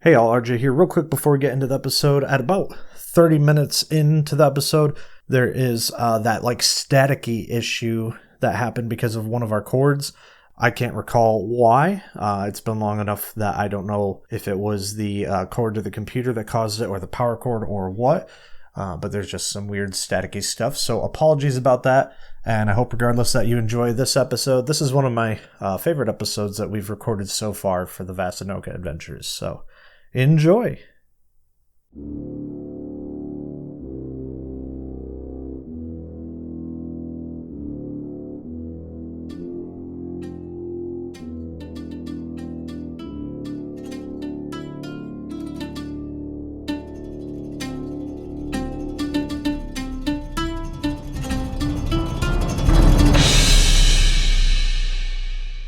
Hey all, RJ here. Real quick before we get into the episode, at about 30 minutes into the episode, there is that staticky issue that happened because of one of our cords. I can't recall why. It's been long enough that I don't know if it was the cord to the computer that caused it or the power cord or what. But there's just some weird staticky stuff. So apologies about that. And I hope regardless that you enjoy this episode. This is one of my favorite episodes that we've recorded so far for the Vassanoka Adventures. So enjoy.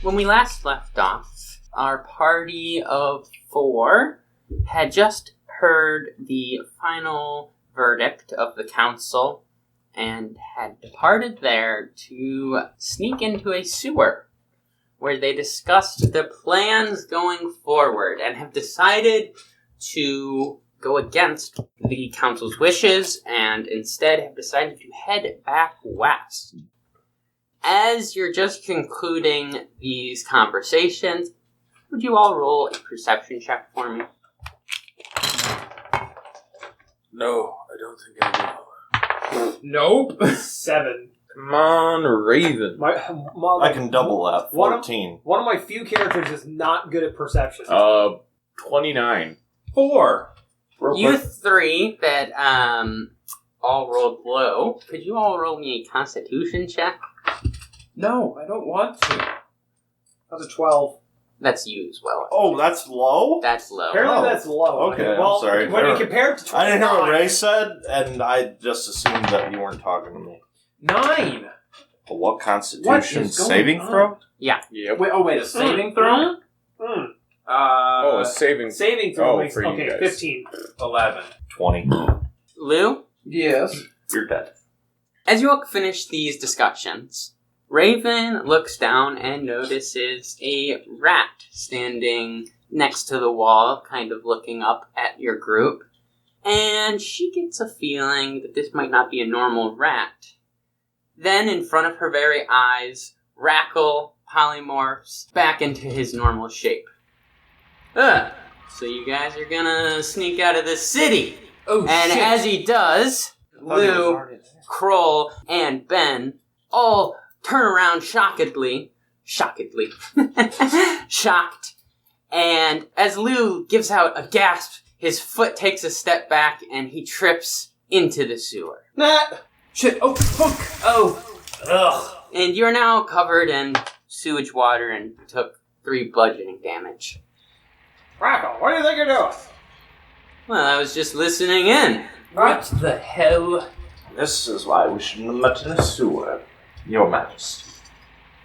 When we last left off, our party of 4 had just heard the final verdict of the council and had departed there to sneak into a sewer where they discussed the plans going forward and have decided to go against the council's wishes and instead have decided to head back west. As you're just concluding these conversations, would you all roll a perception check for me? No, I don't think I will. Nope. 7. Come on, Raven. I can double that. 14. One of my few characters is not good at perception. 29. 4. You 3 that all rolled low. Could you all roll me a constitution check? No, I don't want to. That's a 12. That's you as well. Oh, that's low? That's low. Apparently that's low. Okay, well, I'm sorry. When you compare it to 29... I didn't hear what Ray said, and I just assumed that you weren't talking to me. 9! But what constitution What is going saving on? throw? Yeah. Yep. Wait, a saving throw? A saving... Saving throw makes... for you Okay, guys. 15. 11. 20. Lou, Yes. You're dead. as you all finish these discussions, Raven looks down and notices a rat standing next to the wall, kind of looking up at your group. And she gets a feeling that this might not be a normal rat. Then, in front of her very eyes, Rackle polymorphs back into his normal shape. So you guys are gonna sneak out of the city. Oh, and shit. as he does, Llew, Krohl, and Ben all turn around shockedly, shocked, and as Llew gives out a gasp, his foot takes a step back and he trips into the sewer. Shit. Oh, fuck. Oh. Ugh. And you're now covered in sewage water and took 3 bludgeoning damage. Rackle, what do you think you're doing? Well, I was just listening in. What the hell? This is why we shouldn't have met in a sewer, Your Majesty.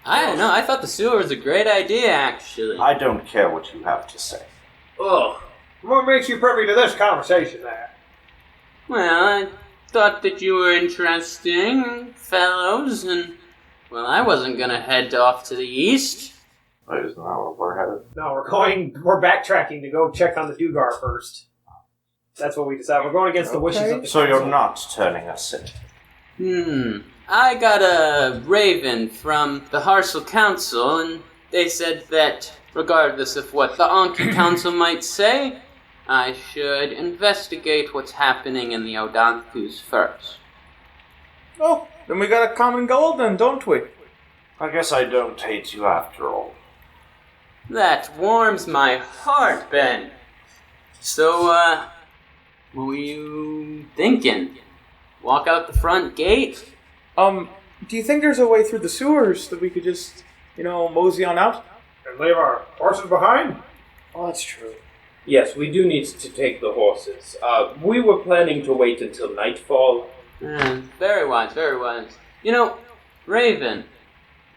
I don't know, I thought the sewer was a great idea, actually. I don't care what you have to say. Ugh. What makes you privy to this conversation there? Well, I thought that you were interesting fellows, and, well, I wasn't gonna head off to the east. Wait, isn't that where we're headed? No, we're backtracking to go check on the Dugar first. That's what we decided. We're going against the wishes of the So you're council. not turning us in. I got a raven from the Harsel Council, and they said that, regardless of what the Anki Council might say, I should investigate what's happening in the Odanthus first. Oh, then we got a common goal then, don't we? I guess I don't hate you after all. That warms my heart, Ben. So, what were you thinking? Walk out the front gate? Do you think there's a way through the sewers that we could just, mosey on out? And leave our horses behind? Oh, that's true. Yes, we do need to take the horses. We were planning to wait until nightfall. Very wise, very wise. Raven.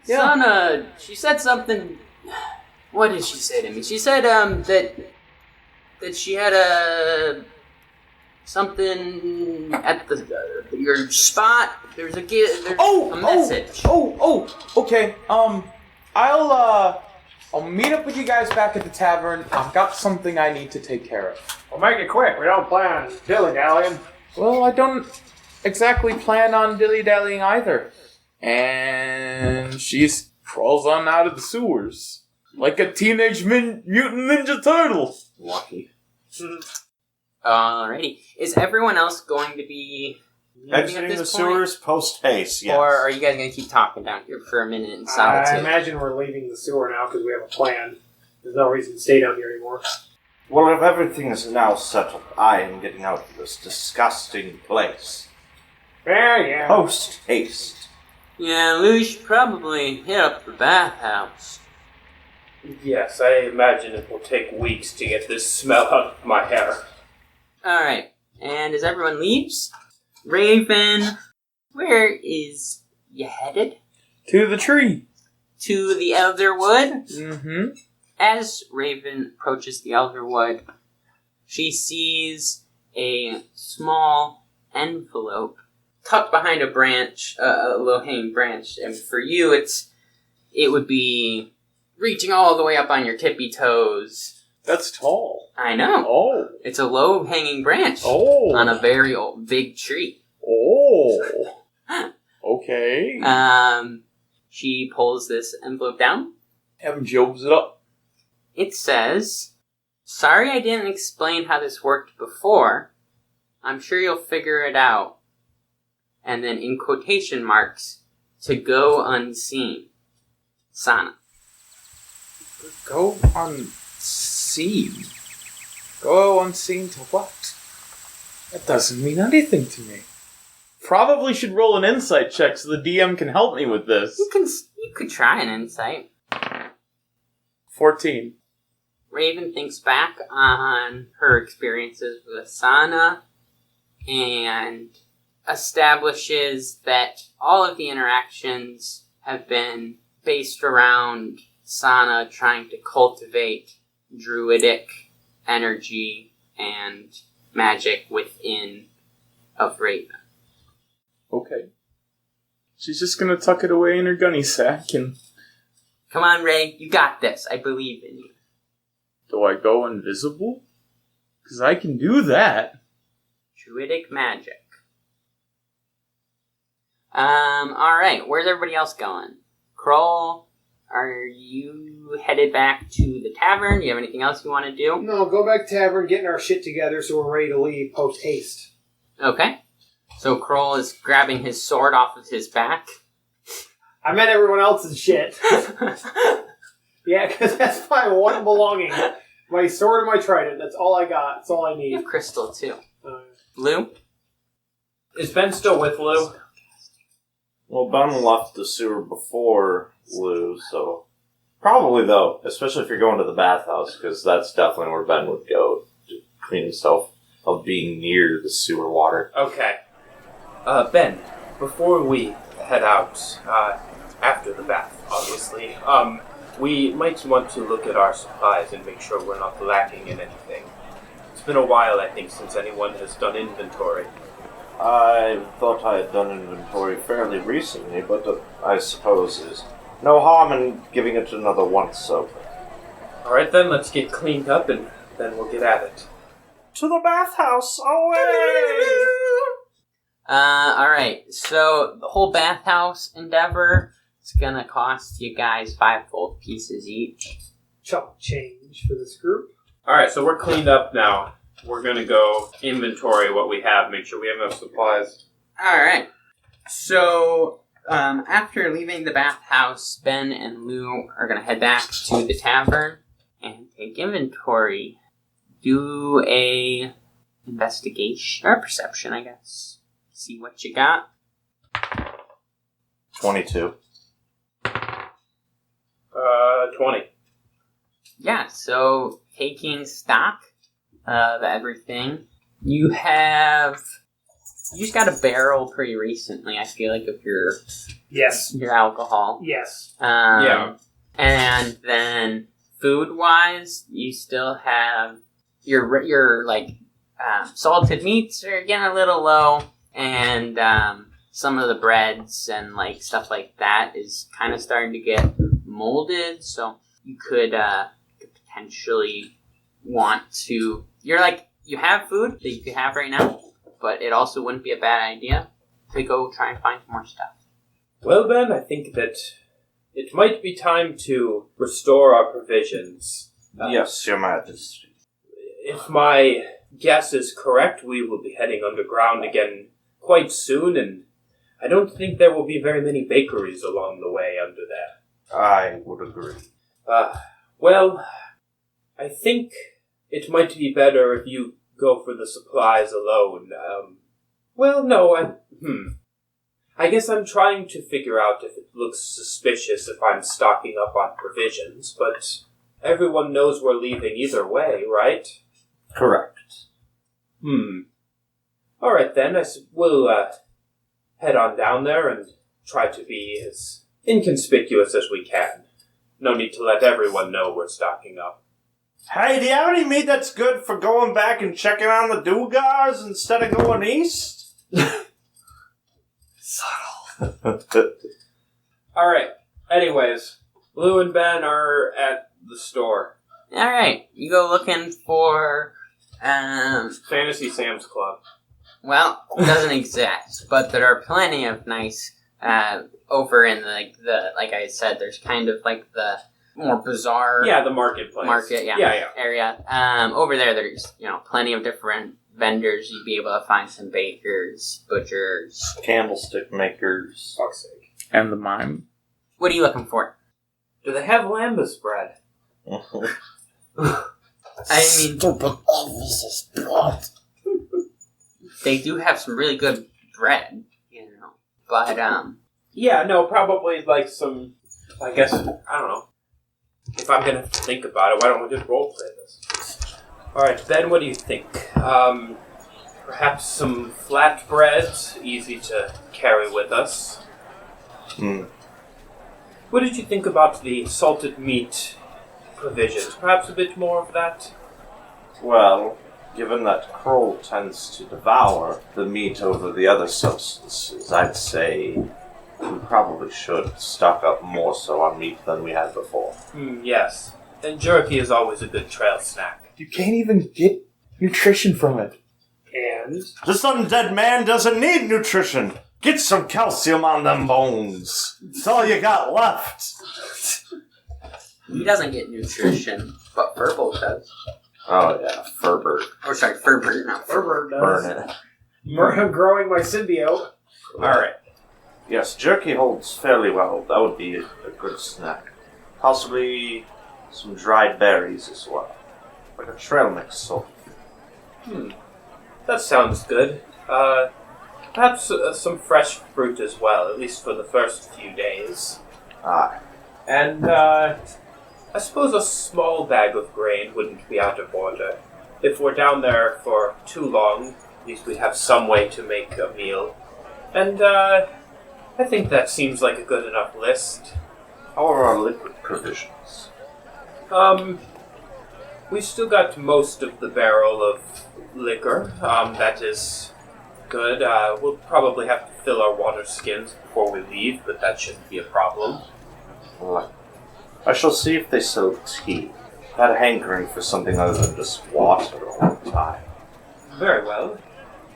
Yeah. Son, she said something... What did she say to me? She said, that she had something at your spot. There's a message. Okay. I'll meet up with you guys back at the tavern. I've got something I need to take care of. Well, make it quick. We don't plan on dilly-dallying. Well, I don't exactly plan on dilly-dallying either. And she crawls on out of the sewers. Like a teenage mutant ninja turtle. Lucky. Alrighty. Is everyone else going to be leaving at Exiting this the point? sewers post-haste, yes. Or are you guys going to keep talking down here for a minute in I solitude? imagine we're leaving the sewer now because we have a plan. There's no reason to stay down here anymore. Well, if everything is now settled, I am getting out of this disgusting place. Yeah. Post-haste. Yeah, Lou, you should probably hit up the bathhouse. Yes, I imagine it will take weeks to get this smell out of my hair. Alright, and as everyone leaves, Raven, where is you headed? To the tree. To the Elderwood? Mm-hmm. As Raven approaches the Elderwood, she sees a small envelope tucked behind a branch, a low-hanging branch. And for you, it would be reaching all the way up on your tippy toes. That's tall. I know. Oh. It's a low-hanging branch Oh. on a very old, big tree. Oh. Okay. She pulls this envelope down. Evan opens it up. It says, "Sorry I didn't explain how this worked before. I'm sure you'll figure it out." And then in quotation marks, "to go unseen. Sana." Go unseen. Go unseen to what? That doesn't mean anything to me. Probably should roll an insight check so the DM can help me with this. You could try an insight. 14. Raven thinks back on her experiences with Sana and establishes that all of the interactions have been based around Sana trying to cultivate druidic energy and magic within of Raven. Okay. She's just gonna tuck it away in her gunny sack and... Come on, Ray, you got this. I believe in you. Do I go invisible? Because I can do that. Druidic magic. Alright, where's everybody else going? Krohl, are you headed back to the tavern? Do you have anything else you want to do? No, go back to Tavern, getting our shit together so we're ready to leave post-haste. Okay. So Krohl is grabbing his sword off of his back. I meant everyone else's shit. Yeah, because that's my one belonging. My sword and my trident. That's all I got. That's all I You need. have crystal, too. Lou? Is Ben still with Lou? Well, Ben left the sewer before Lou, so... Probably, though, especially if you're going to the bathhouse, because that's definitely where Ben would go to clean himself of being near the sewer water. Okay. Ben, before we head out, after the bath, obviously, we might want to look at our supplies and make sure we're not lacking in anything. It's been a while, I think, since anyone has done inventory. I thought I had done inventory fairly recently, but I suppose there's no harm in giving it another once over. Alright then, let's get cleaned up and then we'll get at it. To the bathhouse! Away! Alright, so the whole bathhouse endeavor is gonna cost you guys 5 gold pieces each. Chop change for this group. Alright, so we're cleaned up now. We're gonna go inventory what we have, make sure we have enough supplies. Alright, so after leaving the bathhouse, Ben and Lou are gonna head back to the tavern and take inventory. Do a investigation, or perception, I guess. See what you got. 22. 20. Yeah, so taking stock of everything, you just got a barrel pretty recently, I feel like, of your Yes. alcohol. Yes. Yeah. And then food-wise, you still have your salted meats are getting a little low, and some of the breads and like stuff like that is kind of starting to get molded. So you could potentially want to... you have food that you could have right now, but it also wouldn't be a bad idea to go try and find more stuff. Well, Ben, I think that it might be time to restore our provisions. Yes, Your Majesty. If my guess is correct, we will be heading underground again quite soon, and I don't think there will be very many bakeries along the way under there. I would agree. Well, I think it might be better if you go for the supplies alone. I guess I'm trying to figure out if it looks suspicious if I'm stocking up on provisions, but everyone knows we're leaving either way, right? Correct. Alright then, we'll head on down there and try to be as inconspicuous as we can. No need to let everyone know we're stocking up. Hey, do you have any meat that's good for going back and checking on the Dugars instead of going east? Subtle. Alright, anyways, Llew and Ben are at the store. Alright, you go looking for... Fantasy Sam's Club. Well, it doesn't exist, but there are plenty of nice, over in like I said, there's kind of like the more bizarre... Yeah, the marketplace. Area. Over there's, plenty of different vendors. You'd be able to find some bakers, butchers. Candlestick makers. Fuck's sake. And the mime. What are you looking for? Do they have lambus bread? I mean... They do have some really good bread, but, Yeah, no, probably like some, I guess, I don't know. If I'm gonna think about it, why don't we just roleplay this? Alright, Ben, what do you think? Perhaps some flatbreads, easy to carry with us. What did you think about the salted meat provisions? Perhaps a bit more of that? Well, given that Krohl tends to devour the meat over the other substances, I'd say we probably should stock up more so on meat than we had before. Yes. And jerky is always a good trail snack. You can't even get nutrition from it. And? This undead man doesn't need nutrition. Get some calcium on them bones. It's all you got left. He doesn't get nutrition, but Furball does. Oh yeah, Furbert. Oh, sorry, Furbert, not Furbert. Furbert does. Burn it. I'm growing my symbiote. Alright. Yes, jerky holds fairly well. That would be a good snack. Possibly some dried berries as well. Like a trail mix sort. That sounds good. Perhaps some fresh fruit as well, at least for the first few days. Aye. And, I suppose a small bag of grain wouldn't be out of order. If we're down there for too long, at least we'd have some way to make a meal. And, I think that seems like a good enough list. How are our liquid provisions? We've still got most of the barrel of liquor. That is good. We'll probably have to fill our water skins before we leave, but that shouldn't be a problem. Well, I shall see if they sell tea. I had a hankering for something other than just water all the time. Very well.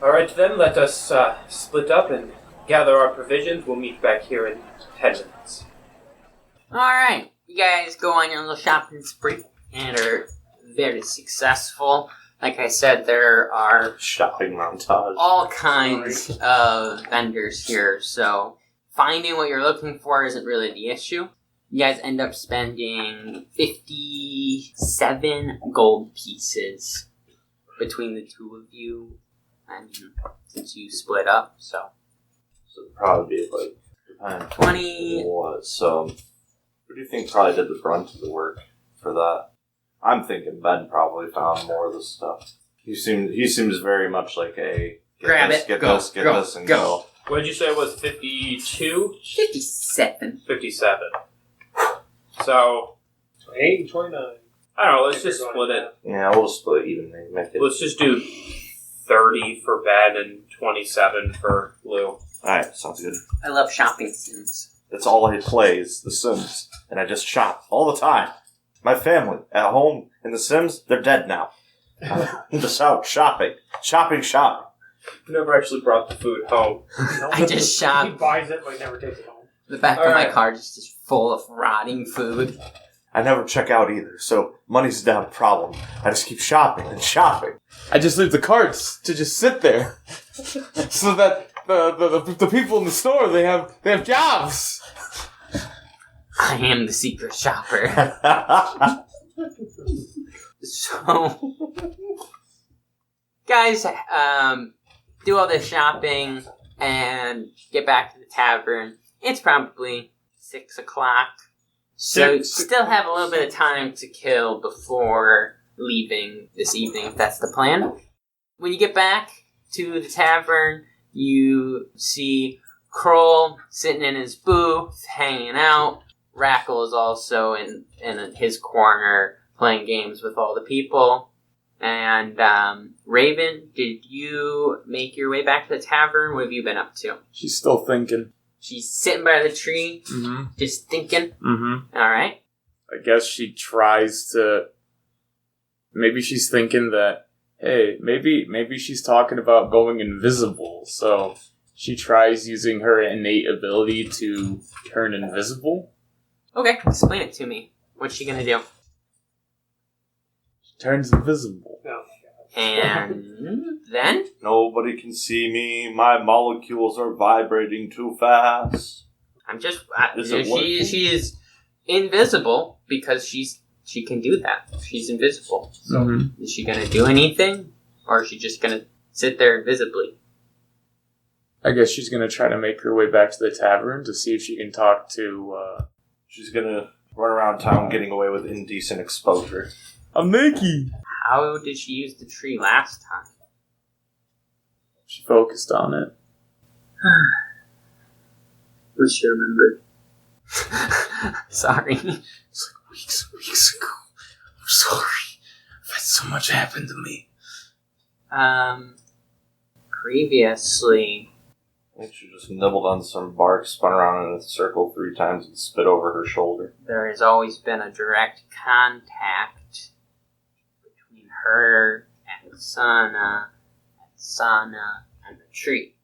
Alright then, let us split up and gather our provisions. We'll meet back here in 10 minutes. Alright, you guys go on your little shopping spree and are very successful. Like I said, there are Shopping montage. all kinds of vendors here, so finding what you're looking for isn't really the issue. You guys end up spending 57 gold pieces between the two of you, since you split up, so it'd probably be like 20. What? So, who do you think probably did the brunt of the work for that? I'm thinking Ben probably found more of the stuff. He seems very much like a Grab it, get go, this, get go, this, and go. go. What did you say it was, 52? 57. 57. So, 8 and 29. I don't know, let's just split it. Yeah, we'll just split it evenly. Make it. Let's just do 30 for Ben and 27 for Llew. Alright, sounds good. I love shopping sims. That's all I play is The Sims, and I just shop all the time. My family at home in The Sims, they're dead now. I'm just out shopping. Shopping. Never actually brought the food home. I just He shop. buys it, but he never takes it home. The back of my Alright. car is just full of rotting food. I never check out either, so money's not a problem. I just keep shopping and shopping. I just leave the carts to just sit there, so that the people in the store they have jobs. I am the secret shopper. So, guys, do all this shopping and get back to the tavern. It's probably 6 o'clock. So you still have a little bit of time to kill before leaving this evening, if that's the plan. When you get back to the tavern, you see Krohl sitting in his booth, hanging out. Rackle is also in his corner, playing games with all the people. And Raven, did you make your way back to the tavern? What have you been up to? She's still thinking. She's sitting by the tree, just thinking. Mm-hmm. All right. I guess she tries to. Maybe she's thinking that, hey, maybe she's talking about going invisible. So she tries using her innate ability to turn invisible. Okay, explain it to me. What's she gonna do? She turns invisible. Oh, And then? Nobody can see me. My molecules are vibrating too fast. I'm just... Is it working? she is invisible because she can do that. She's invisible. So is she gonna do anything? Or is she just gonna sit there invisibly? I guess she's gonna try to make her way back to the tavern to see if she can talk to. She's gonna run around town getting away with indecent exposure. I'm naked. How did she use the tree last time? She focused on it. Wish she remembered. Sorry. It's like weeks ago. I'm sorry. I've had so much happen to me. Previously... I think she just nibbled on some bark, spun around in a circle 3 times, and spit over her shoulder. There has always been a direct contact between her and Sana, and the tree.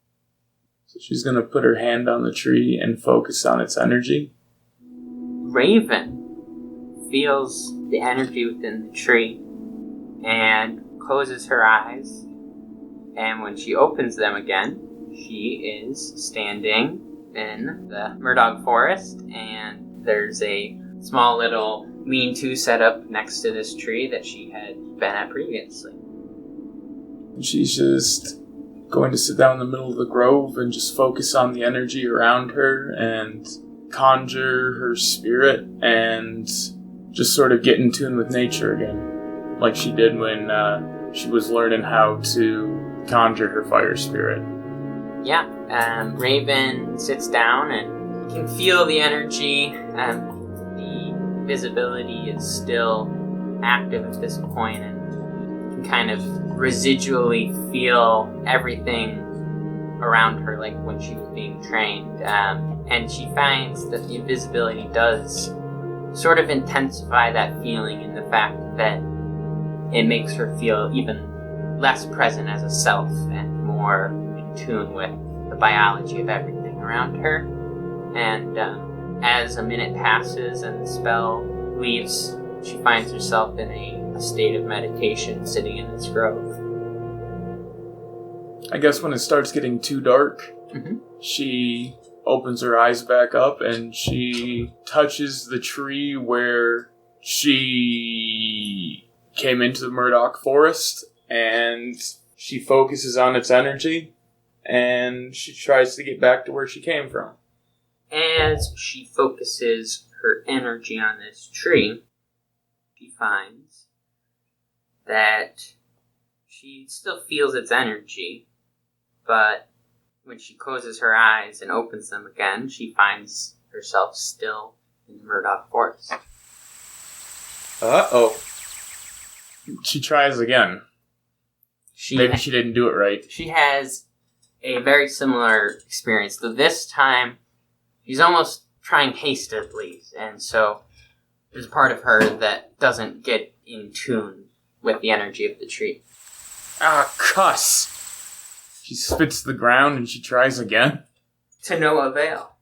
So she's gonna put her hand on the tree and focus on its energy. Raven feels the energy within the tree and closes her eyes, and when she opens them again, she is standing in the Murdoch Forest, and there's a small little lean-to set up next to this tree that she had been at previously. And she's just going to sit down in the middle of the grove and just focus on the energy around her and conjure her spirit and just sort of get in tune with nature again, like she did when she was learning how to conjure her fire spirit. Yeah, Raven sits down and can feel the energy. The visibility is still active at this point, and can kind of residually feel everything around her, like when she was being trained. And she finds that the invisibility does sort of intensify that feeling, in the fact that it makes her feel even less present as a self and more in tune with the biology of everything around her. And as a minute passes and the spell leaves, she finds herself in a state of meditation, sitting in this grove. I guess when it starts getting too dark, she opens her eyes back up and she touches the tree where she came into the Murdoch Forest, and she focuses on its energy, and she tries to get back to where she came from. As she focuses her energy on this tree, she finds that she still feels its energy, but when she closes her eyes and opens them again, she finds herself still in the Murdoch Forest. Uh-oh. She tries again. Maybe she didn't do it right. She has a very similar experience, though this time she's almost trying hastily, and so There's a part of her that doesn't get in tune with the energy of the tree. Ah, cuss! She spits the ground and she tries again. To no avail.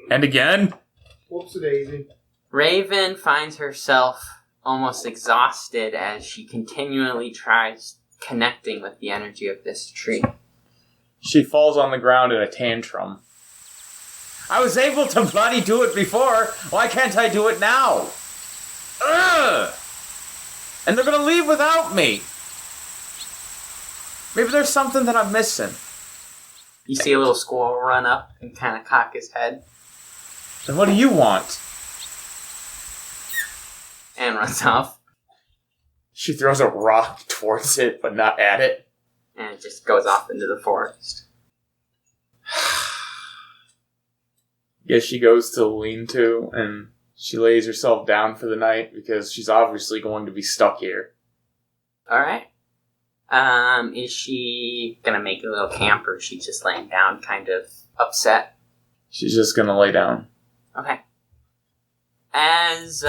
And again. Whoops-a-daisy. Raven finds herself almost exhausted as she continually tries connecting with the energy of this tree. She falls on the ground in a tantrum. I was able to bloody do it before. Why can't I do it now? Ugh! And they're gonna leave without me. Maybe there's something that I'm missing. You see a little squirrel run up and kind of cock his head. Then what do you want? And runs off. She throws a rock towards it, but not at it. And it just goes off into the forest. Guess she goes to the lean-to, and she lays herself down for the night, because she's obviously going to be stuck here. Alright. Is she gonna make a little camp, or is she just laying down kind of upset? She's just gonna lay down. Okay. As,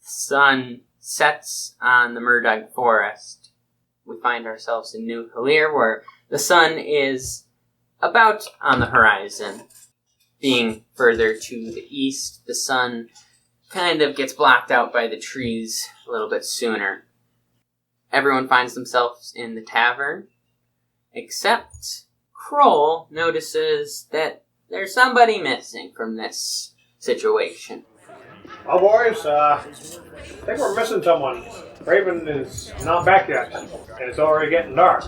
sun sets on the Murdog Forest, we find ourselves in New Halir, where the sun is about on the horizon. Being further to the east, the sun kind of gets blocked out by the trees a little bit sooner. Everyone finds themselves in the tavern, except Krohl notices that there's somebody missing from this situation. Oh, boys, I think we're missing someone. Raven is not back yet, and it's already getting dark.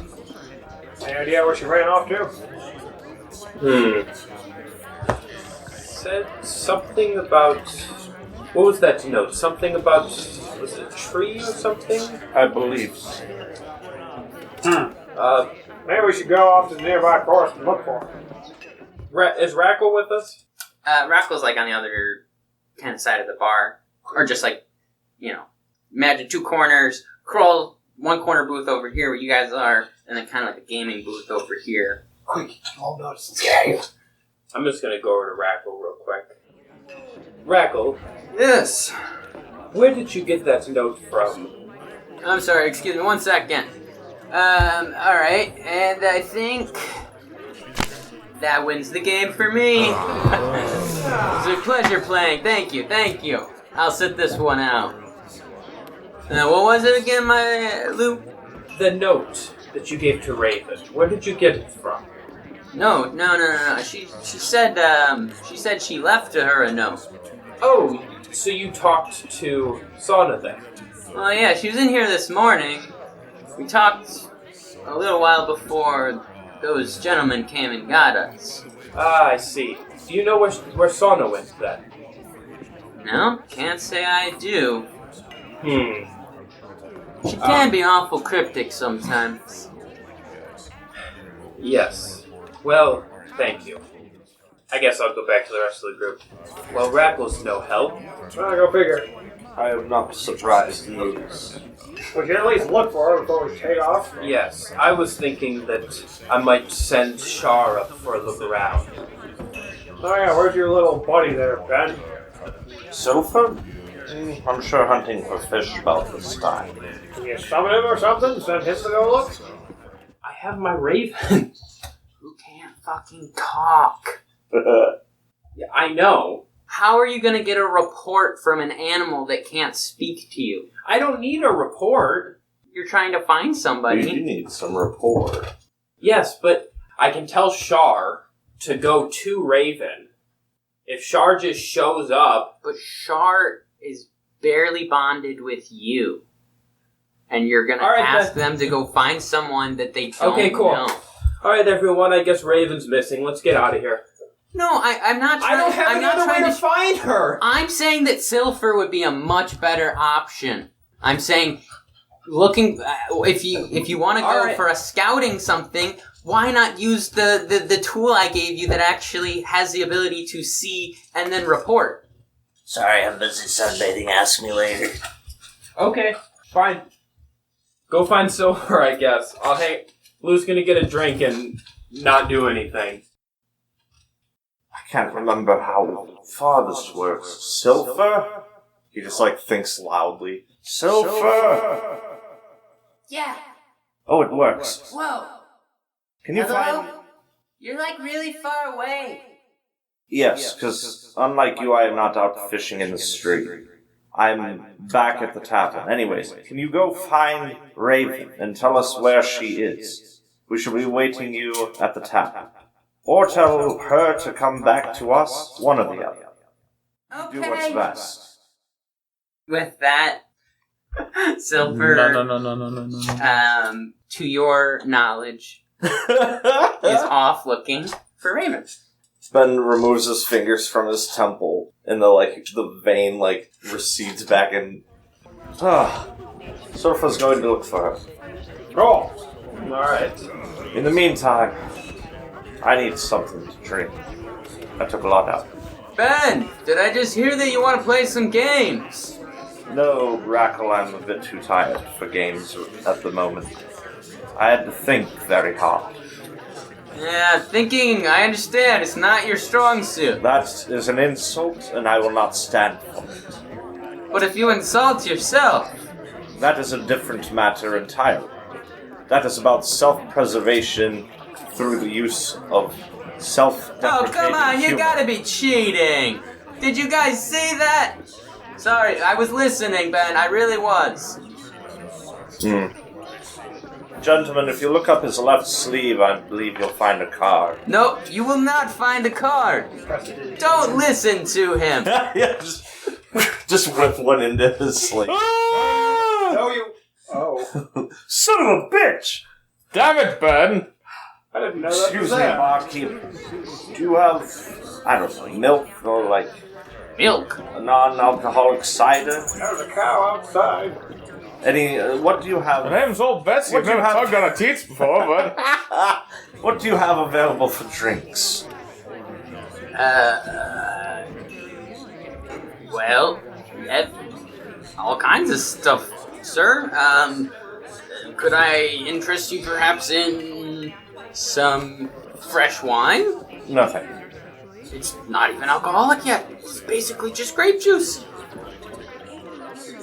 Any idea where she ran off to? Said something about... What was that note? Something about... Was it a tree or something? I believe. Maybe we should go off to the nearby forest and look for her. Is Rackle with us? Rackle's like on the other kind of side of the bar. Or just like, imagine two corners. Krohl, one corner booth over here where you guys are, and then kind of like a gaming booth over here. Quick, all notice it's scary. I'm just gonna go over to Rackle real quick. Rackle, Yes. where did you get that note from? I'm sorry, excuse me, 1 second. Alright, and I think that wins the game for me. It was a pleasure playing, thank you. I'll sit this one out. What was it again, my Llew? The note that you gave to Raven. Where did you get it from? No. She said she left to her a note. Oh, so you talked to Sauna then? Well, yeah, she was in here this morning. We talked a little while before those gentlemen came and got us. Ah, I see. Do you know where Sauna went then? No, can't say I do. Hmm. She can be awful cryptic sometimes. Yes. Well, thank you. I guess I'll go back to the rest of the group. Well, Rackle's no help. Well, go figure. I am not surprised in the least. We should at least look for her before we take off. Yes, I was thinking that I might send Shar up for a look around. Oh yeah, where's your little buddy there, Ben? Sylpher? I'm sure hunting for fish about this time. Can you summon him or something? Send him to go look? I have my Raven. Who can't fucking talk? Yeah, I know. How are you gonna get a report from an animal that can't speak to you? I don't need a report. You're trying to find somebody. You need some rapport. Yes, but I can tell Shar to go to Raven. If Shar just shows up... But Shar is barely bonded with you. And you're gonna ask them to go find someone that they don't Okay, cool. know. Alright, everyone, I guess Raven's missing. Let's get out of here. No, I'm not trying. I don't have I'm not another way trying to find her! I'm saying that Sylpher would be a much better option. I'm saying, looking if you want to go right. for a scouting something, why not use the tool I gave you that actually has the ability to see and then report? Sorry, I'm busy sunbathing. Ask me later. Okay, fine. Go find Sylpher, I guess. Lou's gonna get a drink and not do anything. I can't remember how far this works. Sylpher? He just, thinks loudly. Sylpher! Yeah. Oh, it works. Whoa. Can you Hello? find... You're like really far away. Yes, because unlike you, I am not out fishing in the street. I'm back at the tavern. Anyways, can you go find Raven and tell us where she is? We shall be waiting you at the tavern. Or tell her to come back to us, one or the other. Okay. Do what's best. With that, Sylpher, No. to your knowledge, is off looking for Raven. Ben removes his fingers from his temple, and the vein, recedes back in. Sylpher's going to look for her. Roll. Alright. In the meantime, I need something to drink. I took a lot out. Ben, did I just hear that you want to play some games? No, Rackle, I'm a bit too tired for games at the moment. I had to think very hard. Yeah, thinking, I understand, it's not your strong suit. That is an insult, and I will not stand for it. But if you insult yourself... That is a different matter entirely. That is about self-preservation through the use of self-deprecating Oh, come on, you humor. gotta be cheating! Did you guys see that? Sorry, I was listening, Ben, I really was. Gentlemen, if you look up his left sleeve, I believe you'll find a card. Nope, you will not find a card. Don't listen to him. Yeah, just whip one into his sleeve. No, you. Oh. Son of a bitch! Damn it, Ben! I didn't know that Excuse was me, there. barkeep. Do you have, I don't know, milk or Milk? a non-alcoholic cider? There's a cow outside. Any, what do you have? My name's Old Betsy. What I've do you never have? tugged on a teats before, but... What do you have available for drinks? Well, we have all kinds of stuff, sir. Could I interest you perhaps in some fresh wine? Nothing. It's not even alcoholic yet. It's basically just grape juice.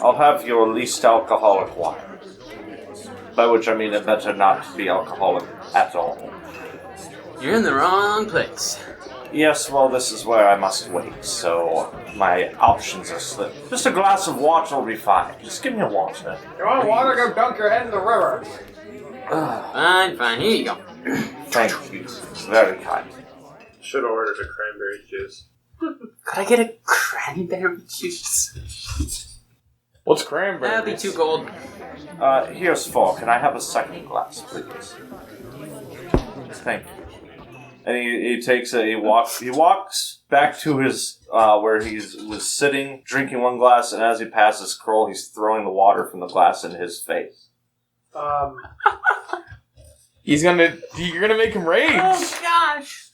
I'll have your least alcoholic wine. By which I mean it better not be alcoholic at all. You're in the wrong place. Yes, well, this is where I must wait, so my options are slim. Just a glass of water will be fine. Just give me a water. You want water? Go dunk your head in the river. Fine, here you go. Thank you. Very kind. Should have ordered a cranberry juice. Could I get a cranberry juice? What's cranberry? That'd be too gold. Here's 4. Can I have a second glass, please? Thank you. And he takes he walks back to his where he was sitting, drinking one glass, and as he passes Krohl, he's throwing the water from the glass in his face. You're gonna make him rage. Oh gosh!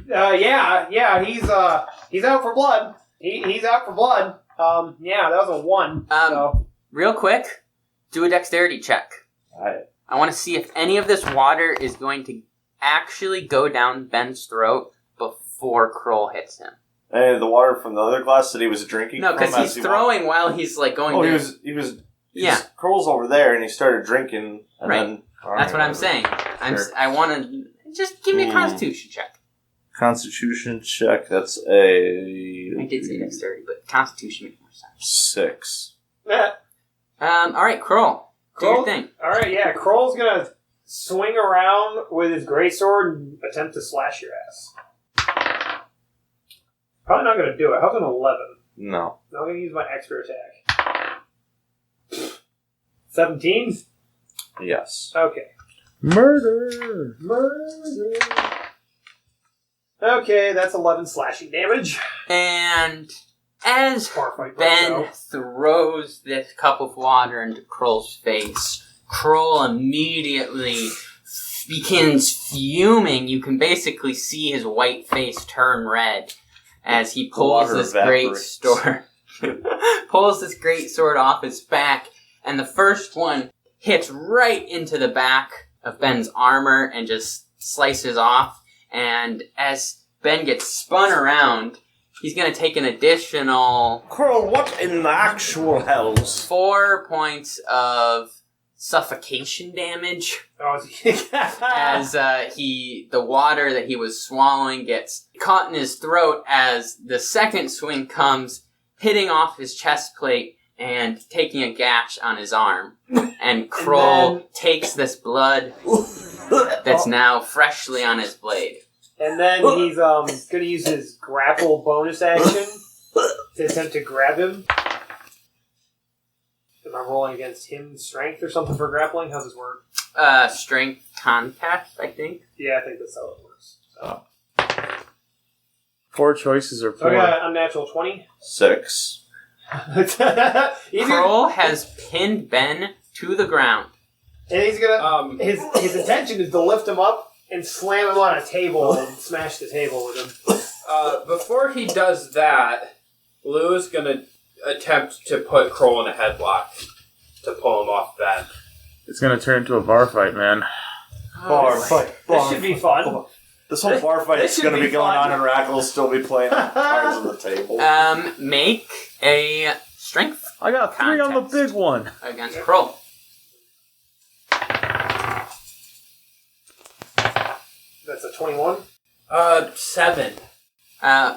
Yeah, he's out for blood. He's out for blood. Yeah, that was a 1. So. Real quick, do a dexterity check. I want to see if any of this water is going to actually go down Ben's throat before Krohl hits him. And the water from the other glass that he was drinking. No, because he's throwing while he's going. Oh, to... he was. Yeah. Krohl's over there, and he started drinking. And Right. Then, That's what I'm saying. Sure. I want to just give me a Constitution check. Constitution check. That's a. I did say dexterity, but Constitution makes more sense. 6. All right, Krohl. Do your thing. Alright, yeah, Kroll's gonna swing around with his greatsword and attempt to slash your ass. Probably not gonna do it. How's an 11? No. I'm gonna use my extra attack. 17? Yes. Okay. Murder. Okay, that's 11 slashing damage. And as Bar fight Ben breaks throws this cup of water into Kroll's face, Kroll immediately begins fuming. You can basically see his white face turn red as he pulls Water this great evaporates. pulls this great sword off his back, and the first one hits right into the back of Ben's armor and just slices off. And as Ben gets spun around, he's going to take an additional Krohl, what in the actual hells? 4 points of suffocation damage as the water that he was swallowing gets caught in his throat as the second swing comes, hitting off his chest plate and taking a gash on his arm. And Kroll takes this blood that's now freshly on his blade. And then he's going to use his grapple bonus action to attempt to grab him. Am I rolling against him strength or something for grappling? How's this work? Strength contest, I think. Yeah, I think that's how it works. So. 4 choices or 4. I got an unnatural 20. 6. Kroll has pinned Ben to the ground. And he's gonna. His intention is to lift him up and slam him on a table and smash the table with him. Before he does that, Llew is going to attempt to put Kroll in a headlock to pull him off Ben. It's going to turn into a bar fight, man. Bar fight. This should be fun. This whole bar fight is going to be going on, and Rackle will still be playing cards on the table. Make a strength I got 3 on the big one. against Kroll. That's a 21. 7.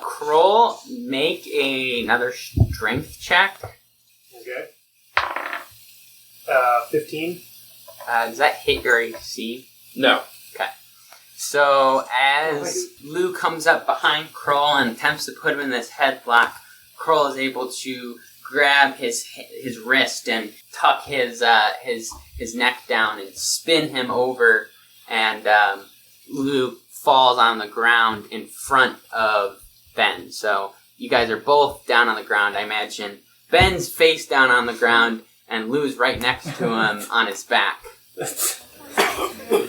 Kroll, make another strength check. Okay. 15. Does that hit your AC? No. Okay. So as Llew comes up behind Kroll and attempts to put him in this headlock, Kroll is able to grab his wrist and tuck his neck down and spin him over, and Llew falls on the ground in front of Ben. So you guys are both down on the ground, I imagine. Ben's face down on the ground, and Lew's right next to him on his back.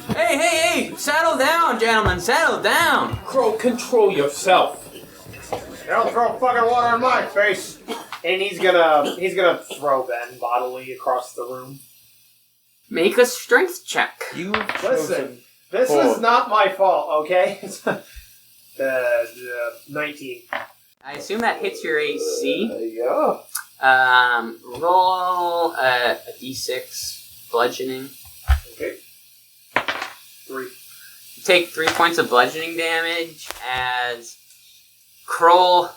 Hey! Settle down, gentlemen, settle down! Kroll, control yourself. Don't throw fucking water on my face. And he's gonna throw Ben bodily across the room. Make a strength check. Listen, this is not my fault, okay? 19. I assume that hits your AC. Yeah. Roll a d6 bludgeoning. Okay. 3. You take 3 points of bludgeoning damage as Kroll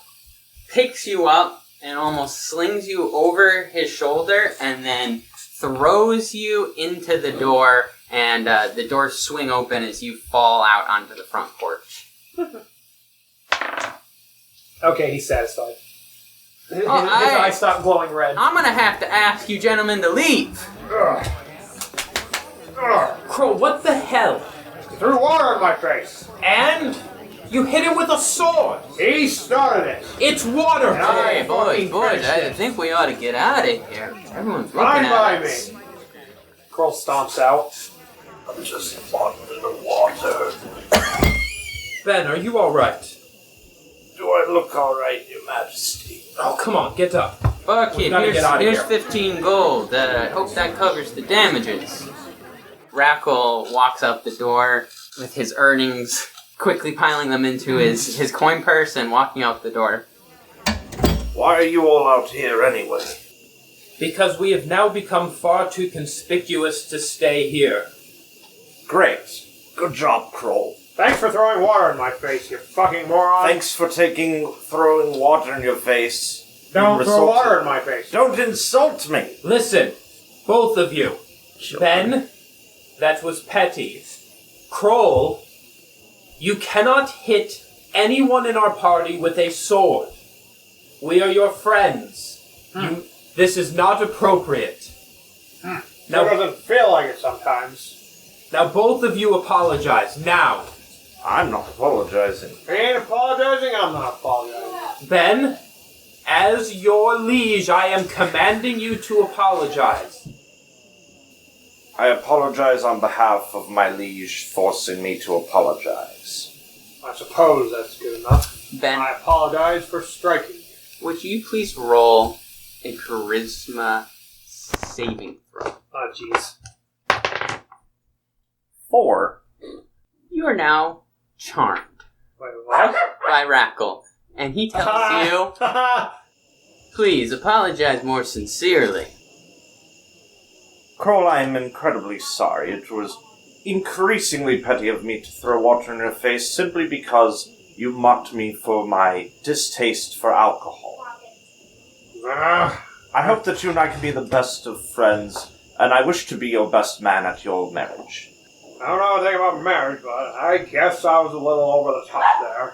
picks you up and almost slings you over his shoulder and then throws you into the door, and the doors swing open as you fall out onto the front porch. Okay, he's satisfied. His Oh, eyes stop glowing red. I'm gonna have to ask you gentlemen to leave. Kroll, what the hell? Threw water on my face. And you hit him with a sword. He started it. It's water. Hey, boys, finished I it. think we ought to get out of here. Everyone's looking Fine at by us. me. Kroll stomps out. I'm just fond of the water. Ben, are you all right? Do I look alright, Your Majesty? Oh, come on, get up. Barkeep, We gotta get outta here's here. 15 gold. I hope that covers the damages. Rackle walks out the door with his earnings, quickly piling them into his coin purse and walking out the door. Why are you all out here anyway? Because we have now become far too conspicuous to stay here. Great. Good job, Kroll. Thanks for throwing water in my face, you fucking moron. Thanks for throwing water in your face. Don't You throw insulted- water in my face. Don't insult me. Listen, both of you. Ben, that was petty. Kroll, you cannot hit anyone in our party with a sword. We are your friends. This is not appropriate. It Now, doesn't feel like it sometimes. now both of you apologize. Now. I'm not apologizing. I ain't apologizing, I'm not apologizing. Ben, as your liege, I am commanding you to apologize. I apologize on behalf of my liege forcing me to apologize. I suppose that's good enough. Ben, I apologize for striking you. would you please roll a charisma saving throw? Oh, jeez. 4. You are now charmed Wait, what? by Rackle. And he tells you, please apologize more sincerely. Krohl, I am incredibly sorry. It was increasingly petty of me to throw water in your face simply because you mocked me for my distaste for alcohol. I hope that you and I can be the best of friends, and I wish to be your best man at your marriage. I don't know anything about marriage, but I guess I was a little over the top there.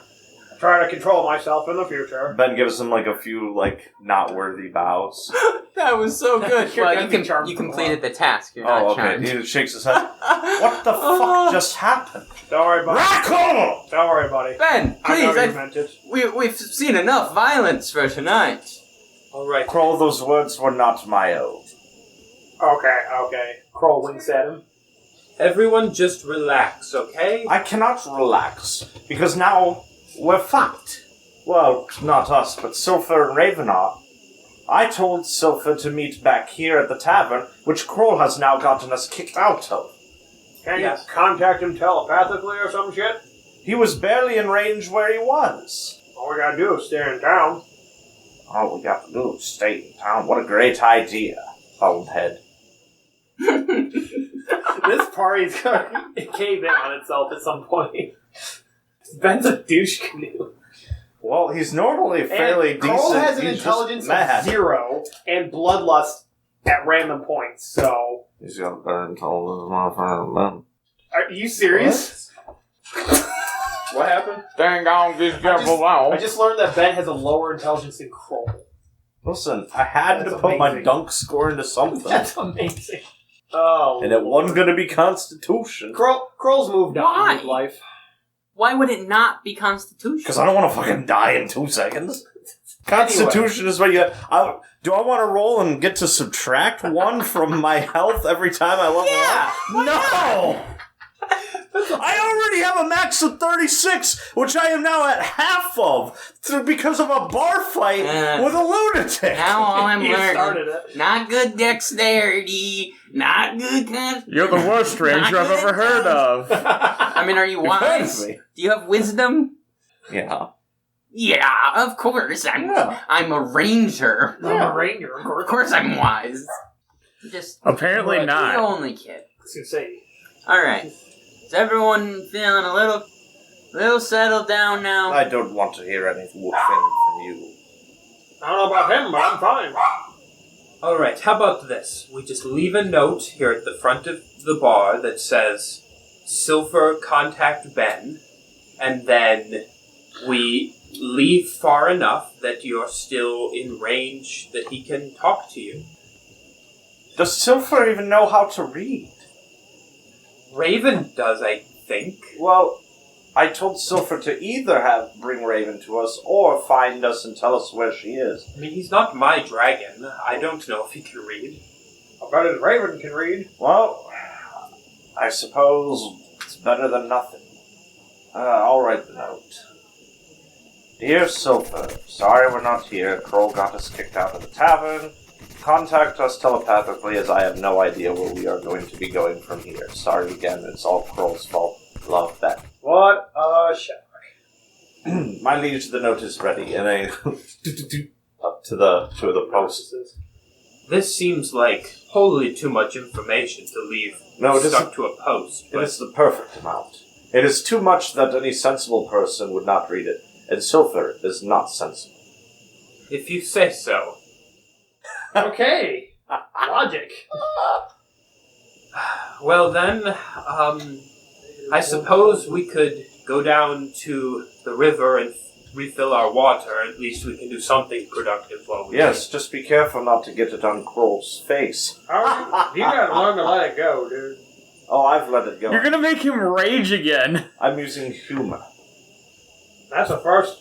I try to control myself in the future. Ben gives him, a few, not worthy bows. That was so good. You're Well, gonna be charmed you for a completed while. the task. You're not Okay. charmed. He shakes his head. What the fuck just happened? Don't worry, buddy. Rackle! Don't worry, buddy. Ben, I know please, you meant it. we've seen enough violence for tonight. All right. Krohl, those words were not my own. Okay. Krohl winks at him. Everyone just relax, okay? I cannot relax, because now we're fucked. Well, not us, but Sylpher and Raven are. I told Sylpher to meet back here at the tavern, which Krohl has now gotten us kicked out of. Can Yes. you contact him telepathically or some shit? He was barely in range where he was. All we gotta do is stay in town. All we got to do is stay in town. What a great idea, Bonehead. This party's gonna cave in on itself at some point. Ben's a douche canoe. Well, he's normally fairly and decent. Krohl has an He's intelligence just mad. of 0 and bloodlust at random points, so... He's got a better intelligence than my friend Ben. Are you serious? What happened? Dang on, this I just learned that Ben has a lower intelligence than Krohl. Listen, I had That's to put my amazing. dunk score into something. That's amazing. Oh, And it wasn't going to be Constitution. Kroll's moved on Why? in his life. Why would it not be constitutional? Because I don't want to fucking die in 2 seconds. Constitution is what you... do I want to roll and get to subtract 1 from my health every time I level up? No! I already have a max of 36, which I am now at half of, because of a bar fight with a lunatic. Now all I'm You started learning, it. not good dexterity, not good... You're the worst stranger I've ever heard of. I mean, are you wise? me. Do you have wisdom? Yeah. Yeah, of course. I'm a ranger. I'm a ranger, of Of course. course I'm wise. Just Apparently the not. only kid. I was gonna say, Alright. Is everyone feeling a little settled down now? I don't want to hear anything from you. I don't know about him, but I'm fine. All right, how about this? We just leave a note here at the front of the bar that says, Sylpher, contact Ben, and then we leave far enough that you're still in range that he can talk to you. Does Sylpher even know how to read? Raven does, I think. Well, I told Sylpher to either bring Raven to us or find us and tell us where she is. I mean, he's not my dragon. I don't know if he can read. I bet his Raven can read. Well, I suppose it's better than nothing. I'll write the note. Dear Sylpher, sorry we're not here. Krohl got us kicked out of the tavern. Contact us telepathically as I have no idea where we are going to be going from here. Sorry again, it's all Krohl's fault. Love, Ben. What a shock. My liege, the note is ready, and I up to the post. This seems like wholly too much information to leave No, it stuck isn't. to a post. It is the perfect amount. It is too much that any sensible person would not read it, and Sylpher is not sensible. If you say so. Okay. Logic. Well then, I suppose we could go down to the river and refill our water. At least we can do something productive while we Yes, just be careful not to get it on Krohl's face. You gotta learn to let it go, dude. Oh, I've let it go. You're gonna make him rage again. I'm using humor. That's a first.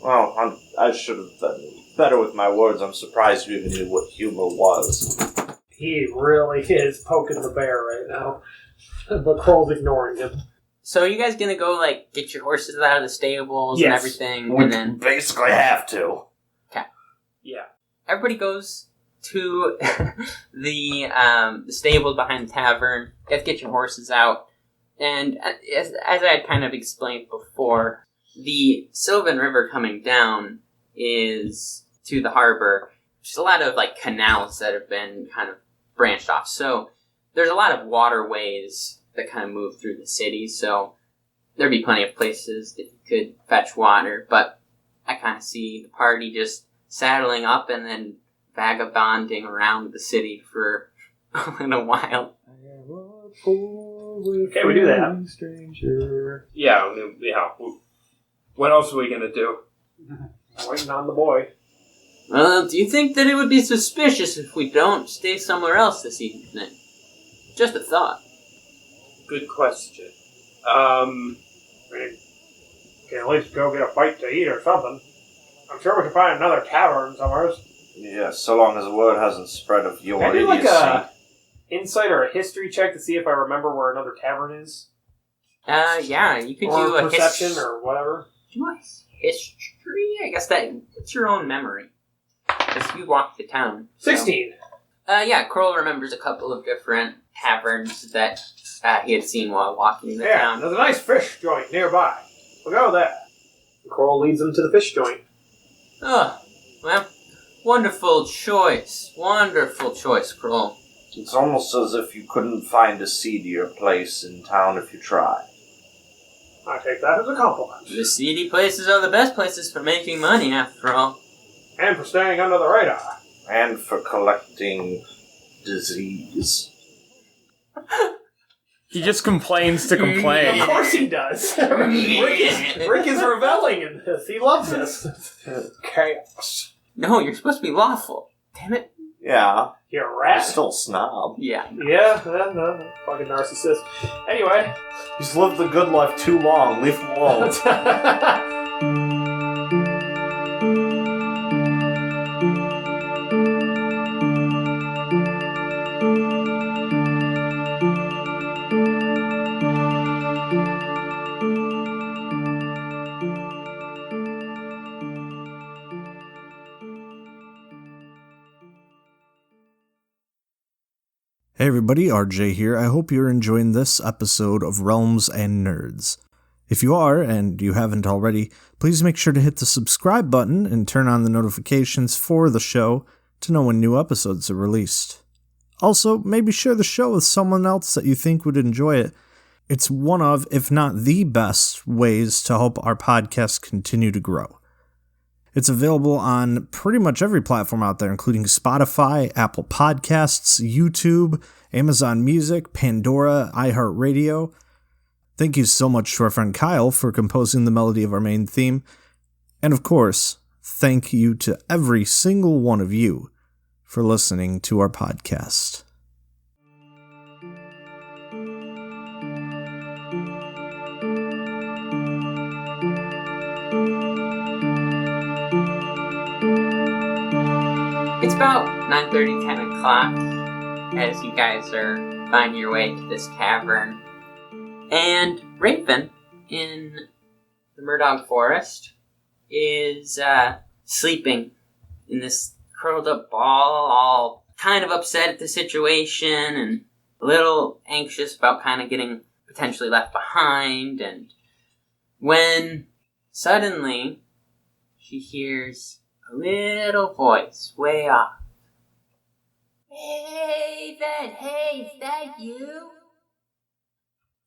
Well, I should have been better with my words. I'm surprised you even knew what humor was. He really is poking the bear right now. But Kroll's ignoring him. So are you guys gonna go, get your horses out of the stables and Yes. everything, We and then basically have to. Yeah. everybody goes to the stables behind the tavern. You guys get your horses out, and as I had kind of explained before, the Sylvan River coming down is to the harbor. There's a lot of like canals that have been kind of branched off. So there's a lot of waterways that kind of move through the city. So there'd be plenty of places that you could fetch water. But I kind of see the party just saddling up and then vagabonding around the city for a little while. Okay, we do that. Stranger. Yeah. What else are we gonna do? Waiting on the boy. Do you think that it would be suspicious if we don't stay somewhere else this evening? Just a thought. Good question. I mean, we can at least go get a bite to eat or something. I'm sure we can find another tavern somewhere. Yeah, so long as the word hasn't spread of your Can I do like idiocy. a insight or a history check to see if I remember where another tavern is? Yeah, you could Or do a perception or whatever. Do a history? I guess it's your own memory. Because you walked the town. So. 16. Yeah, Krohl remembers a couple of different taverns that he had seen while walking the Yeah, town. there's a nice fish joint nearby. We'll go there. Kroll leads them to the fish joint. Oh, well, wonderful choice. Wonderful choice, Krohl. It's almost as if you couldn't find a seedier place in town if you tried. I take that as a compliment. The seedy places are the best places for making money, after all. And for staying under the radar. And for collecting disease. He just complains to complain. Of course he does. Rick is reveling in this. He loves this. Chaos. No, you're supposed to be lawful. Damn it. Yeah, You're a you're rat. still a snob. Yeah. Yeah, no, fucking narcissist. Anyway. He's lived the good life too long. Leave him alone. Hey everybody, RJ here. I hope you're enjoying this episode of Realms and Nerds. If you are, and you haven't already, please make sure to hit the subscribe button and turn on the notifications for the show to know when new episodes are released. Also, maybe share the show with someone else that you think would enjoy it. It's one of, if not the best, ways to help our podcast continue to grow. It's available on pretty much every platform out there, including Spotify, Apple Podcasts, YouTube, Amazon Music, Pandora, iHeartRadio. Thank you so much to our friend Kyle for composing the melody of our main theme. And of course, thank you to every single one of you for listening to our podcast. It's about 9:30, 10 o'clock as you guys are finding your way to this tavern. And Raven, in the Murdog Forest, is sleeping in this curled up ball, all kind of upset at the situation and a little anxious about kind of getting potentially left behind. And when suddenly she hears a little voice way off. Raven, hey, is that you?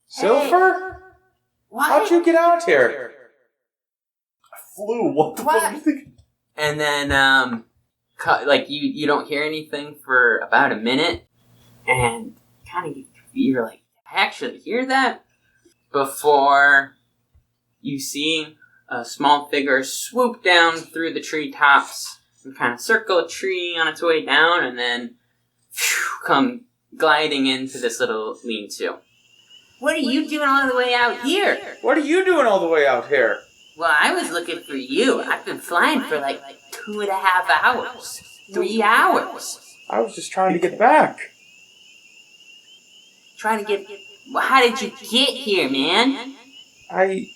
Sylpher? What? How'd you get out here? I flew. What the fuck do you think? And then, you don't hear anything for about a minute, and kind of you're like, I actually hear that? Before you see a small figure swoop down through the treetops and kind of circle a tree on its way down, and then come gliding into this little lean-to. What are you doing all the way out here? What are you doing all the way out here? Well, I was looking for you. I've been flying for like 2.5 hours. 3 hours. I was just trying to get back. Trying to get... Well, how did you get here, man? I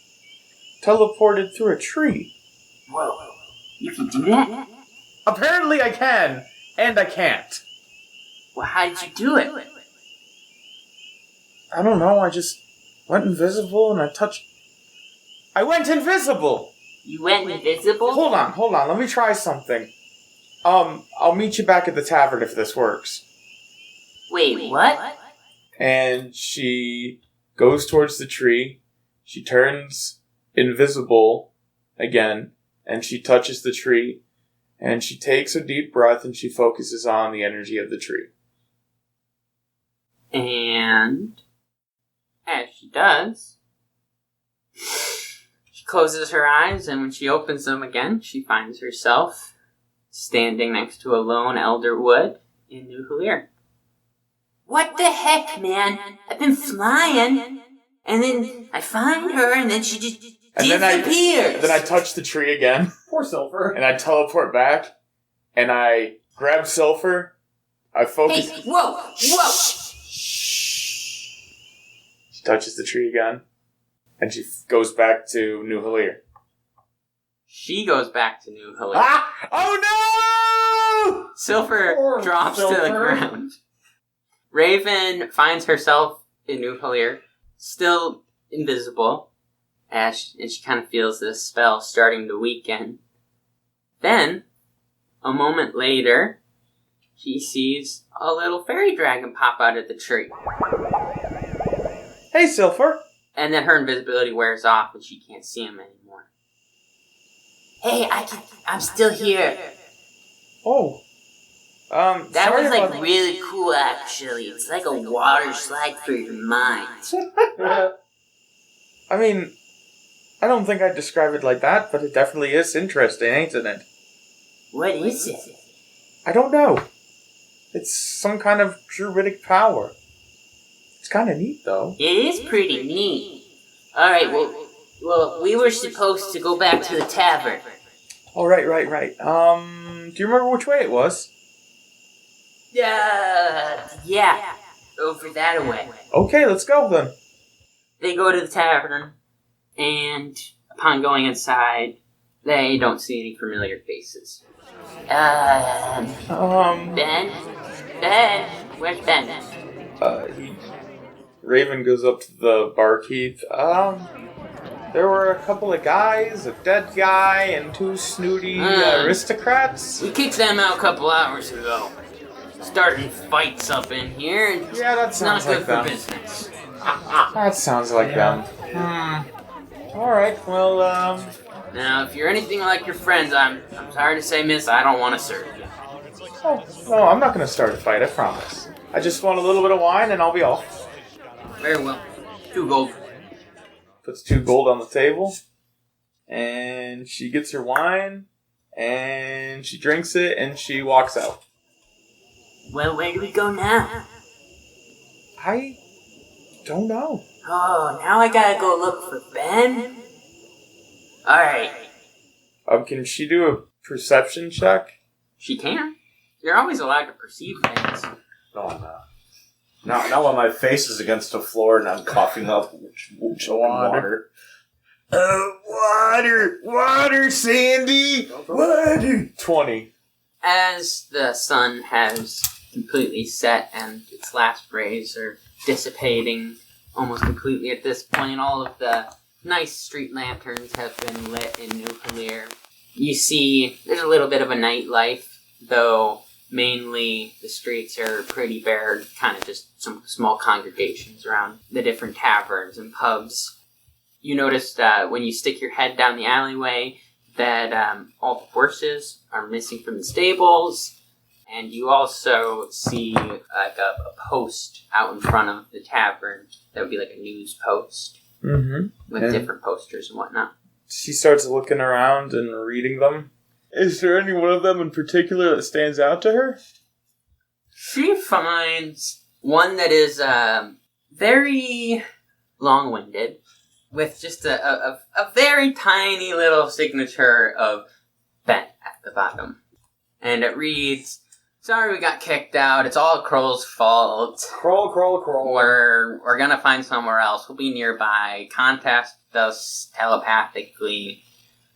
teleported through a tree. Whoa. You can do that? Apparently I can, and I can't. Well, how did you do it? I don't know, I just went invisible and I touched I went invisible. You went invisible? Hold on. Let me try something. I'll meet you back at the tavern if this works. Wait, what? And she goes towards the tree. She turns invisible again, and she touches the tree, and she takes a deep breath, and she focuses on the energy of the tree. And as she does, she closes her eyes, and when she opens them again, she finds herself standing next to a lone elder wood in New Halir. What the heck, man? I've been flying, and then I find her, and then she just disappears. Then I touch the tree again. Poor Sylpher. And I teleport back, and I grab Sylpher. I focus. Hey, whoa! She touches the tree again, and she goes back to New Halir. She goes back to New Halir. Ah! Oh no! Sylpher Poor drops to the Sylpher. ground. Raven finds herself in New Halir, still invisible, as she kind of feels this spell starting to weaken. Then, a moment later, she sees a little fairy dragon pop out of the tree. Hey, Sylpher. And then her invisibility wears off and she can't see him anymore. Hey, I'm still here. Oh. That sorry was about- really cool, actually. It's like a water slide for your mind. I mean, I don't think I'd describe it like that, but it definitely is interesting, ain't it? What is it? I don't know. It's some kind of druidic power. It's kind of neat, though. It is pretty neat. Alright, well, we were supposed to go back to the tavern. Oh, right. Do you remember which way it was? Yeah. Over that way. Okay, let's go then. They go to the tavern, and upon going inside, they don't see any familiar faces. Ben? Where's Ben? Raven goes up to the barkeep. There were a couple of guys, a dead guy, and two snooty aristocrats. We kicked them out a couple hours ago. Starting fights up in here, and Yeah, that it's not sounds good like for them. business. That sounds like them. Alright, well, Now, if you're anything like your friends, I'm sorry to say, miss, I don't want to serve you. Oh, no, I'm not going to start a fight, I promise. I just want a little bit of wine and I'll be off. Very well. 2 gold. Puts 2 gold on the table. And she gets her wine. And she drinks it and she walks out. Well, where do we go now? I don't know. Oh, now I gotta go look for Ben? Alright. Can she do a perception check? She can. You're always allowed to perceive things. No, I'm not. Not when my face is against the floor and I'm coughing up water. Water, Sandy! Water! 20. As the sun has completely set and its last rays are dissipating almost completely at this point, all of the nice street lanterns have been lit in New Halir. You see there's a little bit of a nightlife, though mainly the streets are pretty bare, kind of just some small congregations around the different taverns and pubs. You notice when you stick your head down the alleyway that all the horses are missing from the stables, and you also see like a post out in front of the tavern that would be like a news post with different posters and whatnot. She starts looking around and reading them. Is there any one of them in particular that stands out to her? She finds one that is very long-winded, with just a very tiny little signature of Ben at the bottom. And it reads, "Sorry we got kicked out. It's all Krohl's fault. Krohl. We're gonna find somewhere else. We'll be nearby. Contact us telepathically.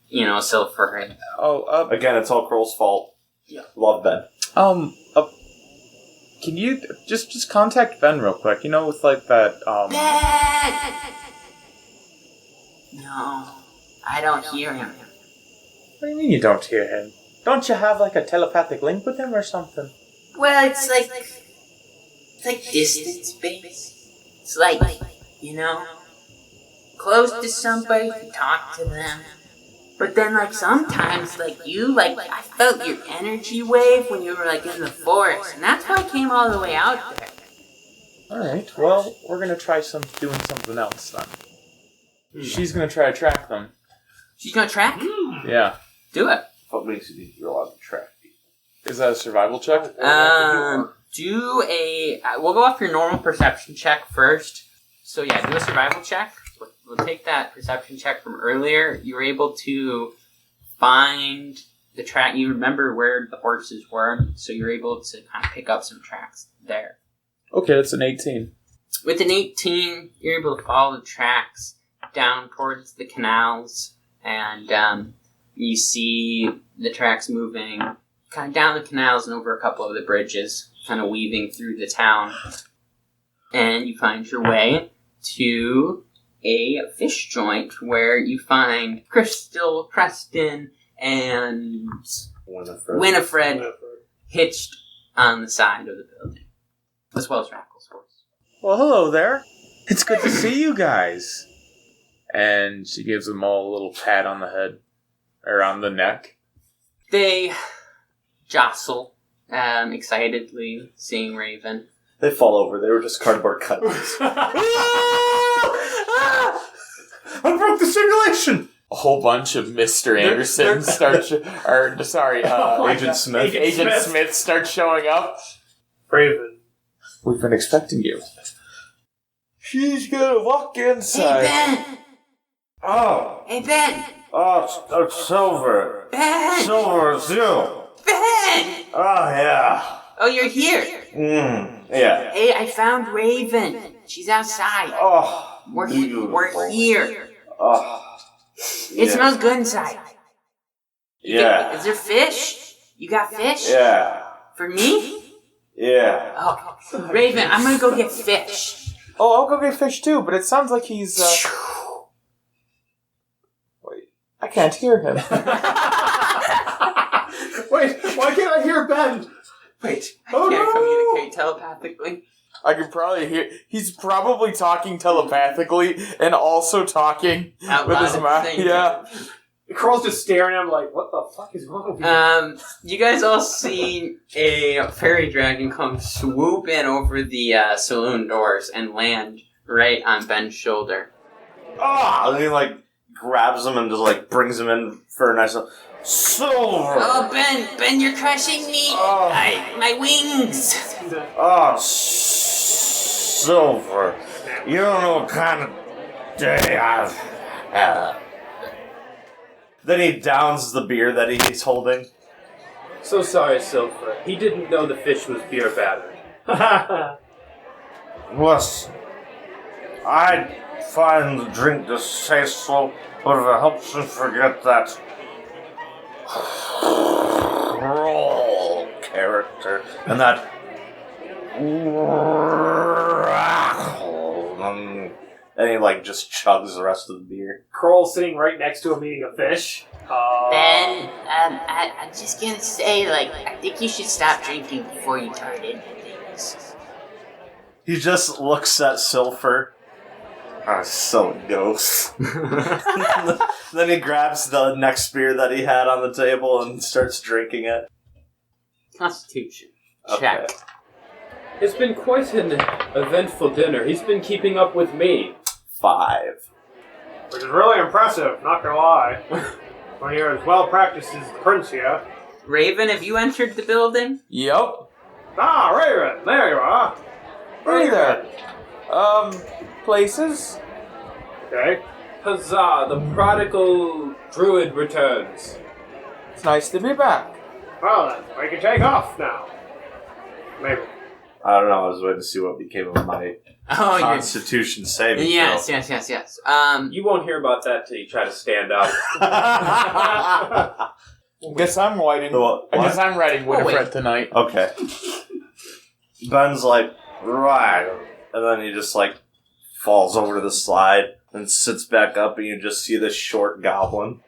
You know, Sylpher." Again, it's all Krohl's fault. Yeah. Love Ben. Can you just contact Ben real quick? You know, with like that, Ben! No. I don't hear him. What do you mean you don't hear him? Don't you have like a telepathic link with him or something? Well, it's like distance based. It's like, close to somebody, you talk to them. But then, like, sometimes, like, I felt your energy wave when you were, like, in the forest. And that's why I came all the way out there. Alright, well, we're gonna try doing something else then. She's gonna try to track them. She's gonna track? Yeah. Do it. What makes you think you're allowed to track people? Is that a survival check? We'll go off your normal perception check first. So yeah, do a survival check. We'll take that perception check from earlier. You were able to find the track. You remember where the horses were, so you're able to kind of pick up some tracks there. Okay, that's an 18. With an 18, you're able to follow the tracks down towards the canals, and you see the tracks moving kind of down the canals and over a couple of the bridges, kind of weaving through the town. And you find your way to a fish joint where you find Crystal, Preston, and Winifred hitched on the side of the building, as well as Rackle's horse. Well, hello there. It's good to see you guys. And she gives them all a little pat on the head, or on the neck. They jostle, excitedly, seeing Raven. They fall over. They were just cardboard cutouts. I broke the simulation! A whole bunch of Mr. Anderson Agent Smith. Agent Smith starts showing up. Raven. We've been expecting you. She's gonna walk inside. Hey, Ben! Oh! Hey, Ben! Oh, it's Sylpher. Ben! Sylpher, it's you! Ben! Oh, yeah. Oh, you're here. Yeah. Hey, I found Raven. She's outside. Oh, We're beautiful. here. Oh. It smells good inside. Yeah. Is there fish? You got fish? Yeah. For me? Yeah. Oh, Raven, I'm gonna go get fish. Oh, I'll go get fish too, but it sounds like he's, Wait, I can't hear him. Wait, why can't I hear Ben? Wait, I can't communicate telepathically. I can probably hear. He's probably talking telepathically and also talking Out with loud his at the mouth. same Yeah. Kroll's just staring at him like, what the fuck is wrong with you? You guys all see a fairy dragon come swoop in over the saloon doors and land right on Ben's shoulder. Ah! And he, grabs him and just, brings him in for a nice... Sylpher! Oh, Ben, you're crushing me. Oh. My wings. Oh, Sylpher. You don't know what kind of day I've had. Then he downs the beer that he's holding. So sorry, Sylpher. He didn't know the fish was beer battered. Listen, I find the drink distasteful, but if it helps you forget that Krohl character and that Rackle, and he just chugs the rest of the beer. Kroll's sitting right next to him eating a fish. Ben, I'm just gonna say, I think you should stop drinking before you turn into things. He just looks at Sylpher. Oh, so gross. Then he grabs the next beer that he had on the table and starts drinking it. Constitution. Check. Okay. It's been quite an eventful dinner. He's been keeping up with me. 5. Which is really impressive, not gonna lie. When you're as well practiced as the prince here. Raven, have you entered the building? Yep. Ah, Raven, there you are. Hey there. Places? Okay. Huzzah, the prodigal druid returns. It's nice to be back. Well then, we can take off now. Maybe. I don't know, I was waiting to see what became of my Oh, Constitution saving yes. You won't hear about that till you try to stand up. Guess I'm writing. What? I guess I'm writing Winifred wait. tonight. Okay. Ben's like, right. And then he just falls over to the slide. and sits back up, and you just see this short goblin.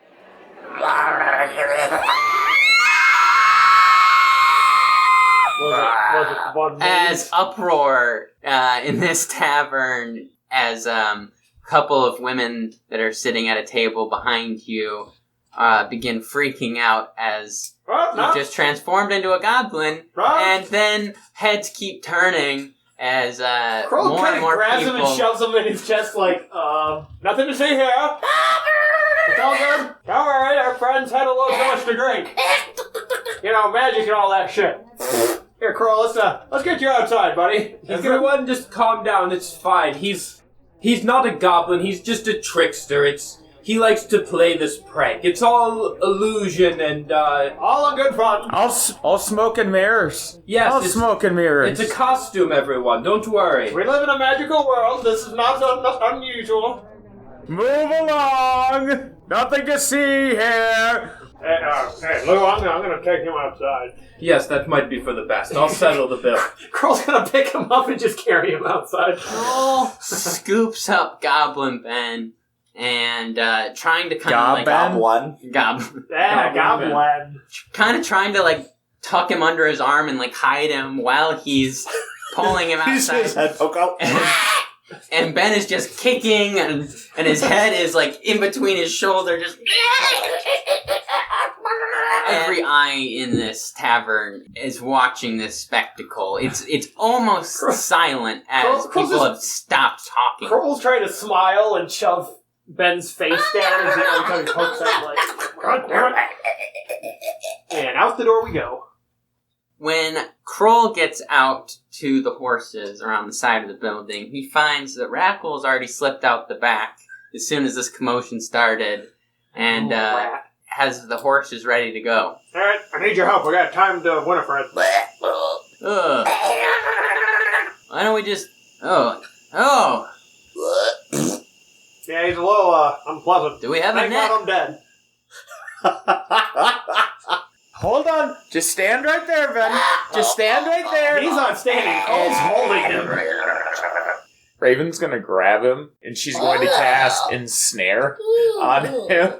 Was it the one As uproar in this tavern, as a couple of women that are sitting at a table behind you begin freaking out as you just transformed into a goblin, and then heads keep turning as Krohl more kind and of more grabs people. him and shoves him in his chest like, nothing to see here. It's all good. Don't worry, our friends had a little too much to drink. You know, magic and all that shit. Here, Krohl, let's get you outside, buddy. Everyone just calm down, it's fine. He's not a goblin, he's just a trickster. He likes to play this prank. It's all illusion and, all in good fun. All smoke and mirrors. Yes, All smoke and mirrors. it's a costume, everyone, don't worry. We live in a magical world. This is not unusual. Move along! Nothing to see here! Hey, Llew, I'm gonna take him outside. Yes, that might be for the best. I'll settle the bill. Krohl's gonna pick him up and just carry him outside. Kroll scoops up Goblin Ben and trying to kind of like Goblin. Yeah, Goblin. kind of trying to like tuck him under his arm and like hide him while he's pulling him He's outside. his head poke out. And Ben is just kicking, and his head is like in between his shoulder, just. Every eye in this tavern is watching this spectacle. It's almost silent as people have stopped talking. Krohl's trying to smile and shove Ben's face down as he kind of pokes out like, God damn it. And out the door we go. When Kroll gets out to the horses around the side of the building, he finds that Rackle's already slipped out the back as soon as this commotion started, and has the horses ready to go. Alright, I need your help. We got time to Winifred. Ugh. Why don't we just... Oh. Yeah, he's a little, unpleasant. Do we have a Thank net? God I'm dead. Hold on. Just stand right there, Ben. Just stand right there. He's not standing. Krohl's holding him. Raven's gonna grab him, and she's going to cast Ensnare on him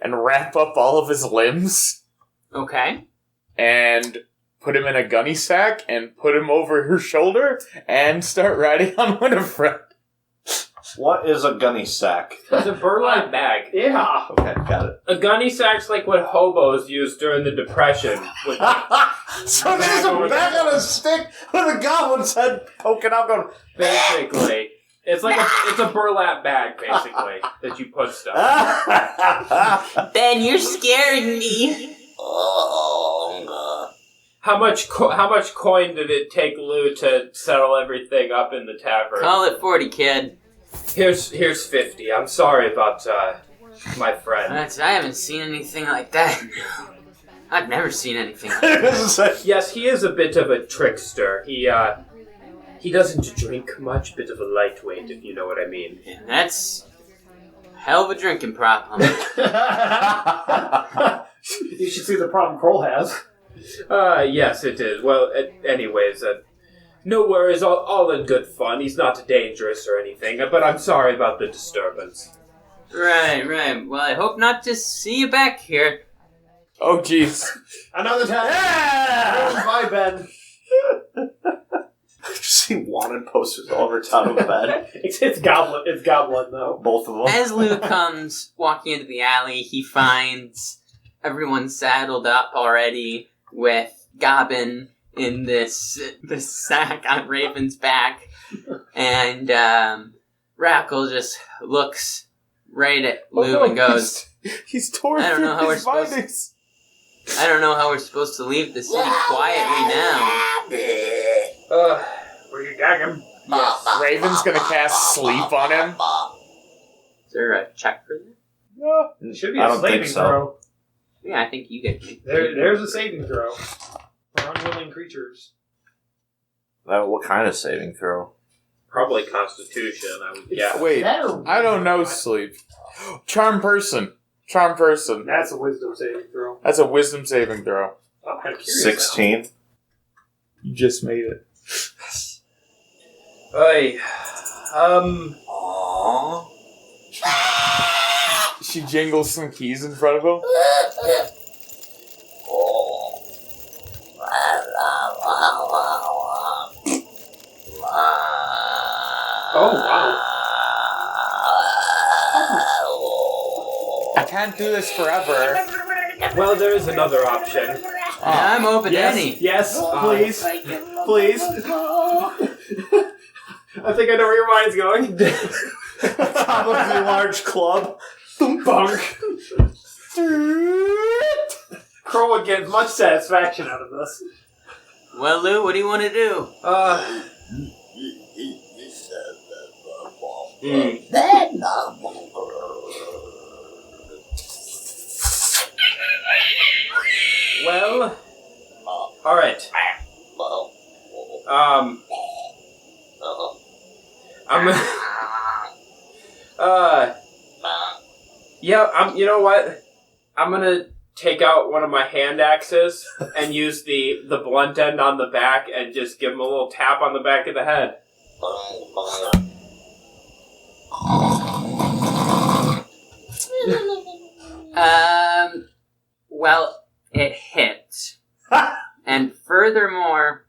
and wrap up all of his limbs Okay. and put him in a gunny sack and put him over her shoulder and start riding on Winifred. What is a gunny sack? It's a burlap bag. Yeah. Okay, got it. A gunny sack's like what hobos used during the Depression. With So there's a bag on a stick with a goblin's head poking out going... basically, it's a burlap bag, basically, that you put stuff. Ben, you're scaring me. How much coin did it take Llew to settle everything up in the tavern? Call it 40, kid. Here's 50. I'm sorry about my friend. I haven't seen anything like that. I've never seen anything like that. Yes, he is a bit of a trickster. He doesn't drink much, bit of a lightweight, if you know what I mean. And that's a hell of a drinking problem. You should see the problem Krohl has. Yes, it is. Well, anyways, no worries, all in good fun. He's not dangerous or anything, but I'm sorry about the disturbance. Right. Well, I hope not to see you back here. Oh, jeez. Another time. Yeah! Bye, Ben. I just see wanted posters all over town of bed. It's Goblin, though. Both of them. As Llew comes walking into the alley, he finds everyone saddled up already with Gobben in this sack on Raven's back, and Rackle just looks right at Llew and goes, He's torn I don't know how we're his supposed to- bindings. I don't know how we're supposed to leave the city quietly now. Were you gagging? Raven's gonna cast sleep on him. Is there a check for that? No. It should be I a don't think saving so. throw. Yeah, I think you get me. There's a saving throw for unwilling creatures. What kind of saving throw? Probably Constitution, I would guess. Wait, I don't know sleep. Charm person. That's a wisdom saving throw. That's a wisdom saving throw. I'm kind of curious. 16. You just made it. Hey, She jingles some keys in front of him. Oh, wow. I can't do this forever. Well, there is another option. I'm open to Yes, any. yes, please. Please. I think I know where your mind's going. Top of the large club. Bunk. Krohl would get much satisfaction out of this. Well, Lou, what do you want to do? Well, alright. You know what? I'm gonna take out one of my hand axes and use the blunt end on the back and just give him a little tap on the back of the head. Well, it hit. And furthermore,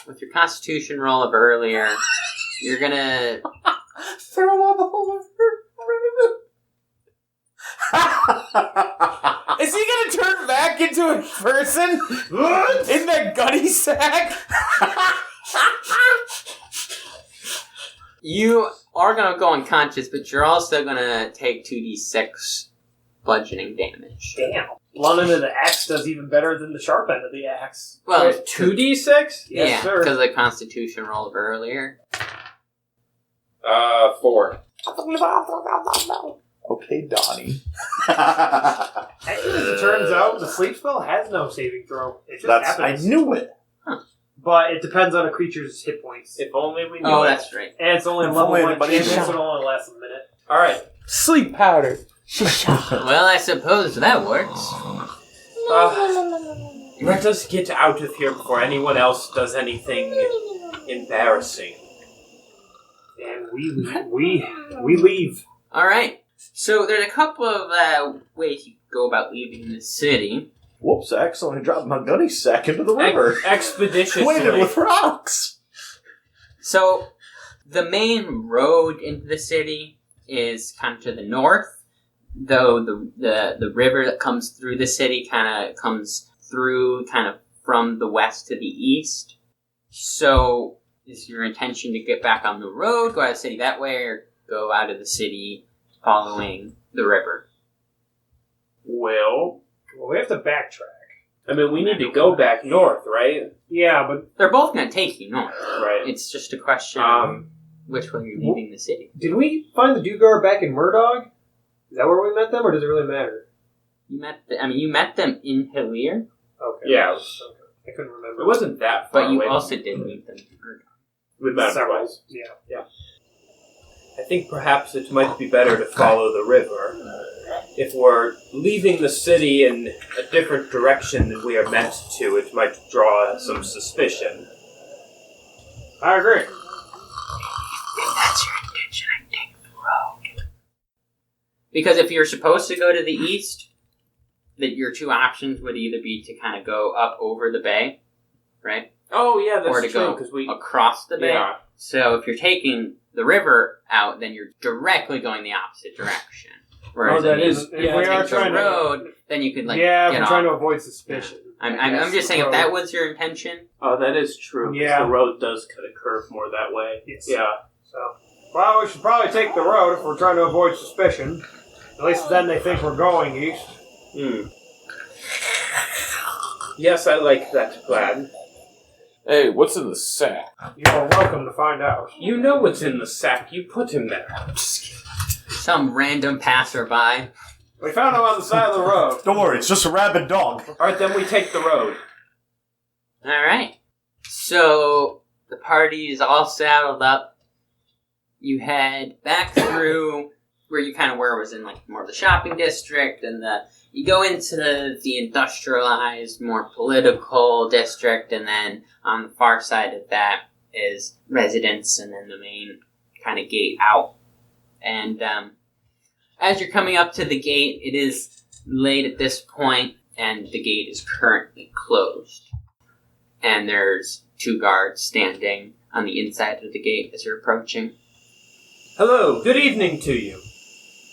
with your constitution roll of earlier, you're gonna... Throw up all over. Is he gonna turn back into a person? In that gunny sack? You are gonna go unconscious, but you're also gonna take 2d6 bludgeoning damage. Damn. Blunt end of the axe does even better than the sharp end of the axe. Well, 2d6? Yes, yeah, sir. because of the constitution roll of earlier. 4. Okay, Donnie. As it turns out, the sleep spell has no saving throw. It just I happens. knew it. But it depends on a creature's hit points. If only we knew Oh, it. that's right. And it's only a If level only 1 anybody cantrip, knew. so it only lasts a minute. Alright. Sleep powder. Well, I suppose that works. Let us get out of here before anyone else does anything embarrassing. And we leave. Alright. So there's a couple of ways you can go about leaving the city. Whoops, I accidentally dropped my gunny sack into the river. Expeditiously. Weighted with rocks. So the main road into the city is kind of to the north, though the river that comes through the city kind of comes through kind of from the west to the east. So is your intention to get back on the road, go out of the city that way, or go out of the city following the river? Well, We have to backtrack. I mean, we need to go back north, right? Yeah, but They're both going to take you north. Right. It's just a question of which way you're leaving the city. did we find the Dugar back in Murdog? Is that where we met them, or does it really matter? You met them in Hillier, Okay. Yeah. Okay. I couldn't remember. It wasn't that far but you away. also did meet them in Murdoch. We met several. twice. Yeah. I think perhaps it might be better to follow the river. If we're leaving the city in a different direction than we are meant to, it might draw some suspicion. I agree. If that's your intention, I take the road. Because if you're supposed to go to the east, that your two options would either be to kind of go up over the bay, right? Oh, yeah, or to that's true, go because we... across the bay. Yeah. So if you're taking the river out, then you're directly going the opposite direction. Whereas that if you is- If yeah, we take are the trying road, then you could to, like if get we're off. trying to avoid suspicion. I'm just saying if that was your intention. Oh, that is true. 'Cause Yeah. the road does cut a curve more that way. Yes. Yeah. So, well, we should probably take the road if we're trying to avoid suspicion. At least then they think we're going east. Yes, I like that plan. Hey, what's in the sack? You're welcome to find out. You know what's in the sack. You put him there. Some random passerby. We found him on the side of the road. Don't worry, it's just a rabid dog. Alright, then we take the road. Alright. So, the party is all saddled up. You head back through where you kind of were, was in like more of the shopping district, and you go into the industrialized, more political district, and then on the far side of that is residence, and then the main kind of gate out. And As you're coming up to the gate, it is late at this point, and the gate is currently closed. And there's 2 guards standing on the inside of the gate as you're approaching. Hello, good evening to you.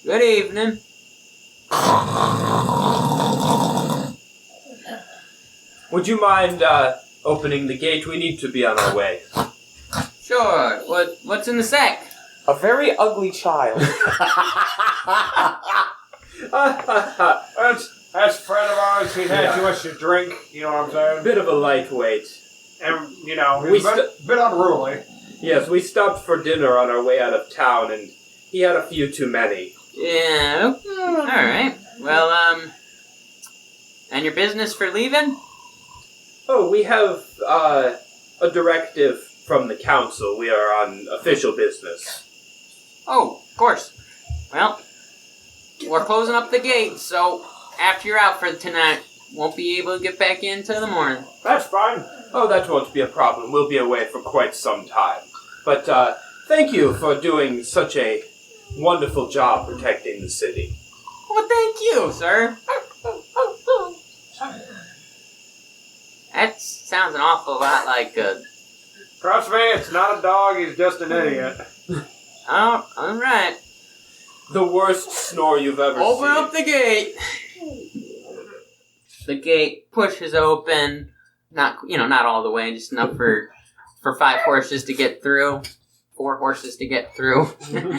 Good evening. Would you mind opening the gate? We need to be on our way. Sure. What's in the sack? A very ugly child. That's a friend of ours. He's had too much to drink. You know what I'm saying? Bit of a lightweight. And, you know, he's a bit unruly. Yes, we stopped for dinner on our way out of town, and he had a few too many. Yeah. Alright. Well, and your business for leaving? Oh, we have a directive from the council. We are on official business. Oh, of course. Well, we're closing up the gate, so after you're out for tonight, won't be able to get back in till the morning. That's fine. Oh, that won't be a problem. We'll be away for quite some time. But thank you for doing such a wonderful job protecting the city. Well, thank you, sir. That sounds an awful lot like a... Trust me, it's not a dog, he's just an idiot. Oh, alright. The worst snore you've ever seen. Open up the gate. The gate pushes open. Not all the way, just enough for 5 horses to get through. 4 horses to get through.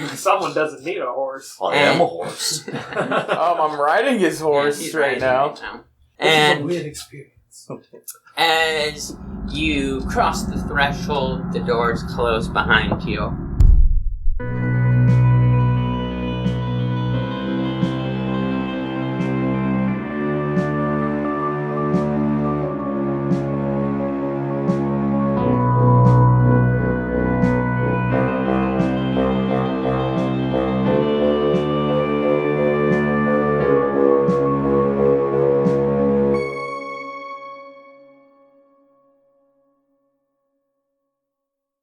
Someone doesn't need a horse. I am a horse. I'm riding his horse right now. And weird experience. as you cross the threshold, the doors close behind you.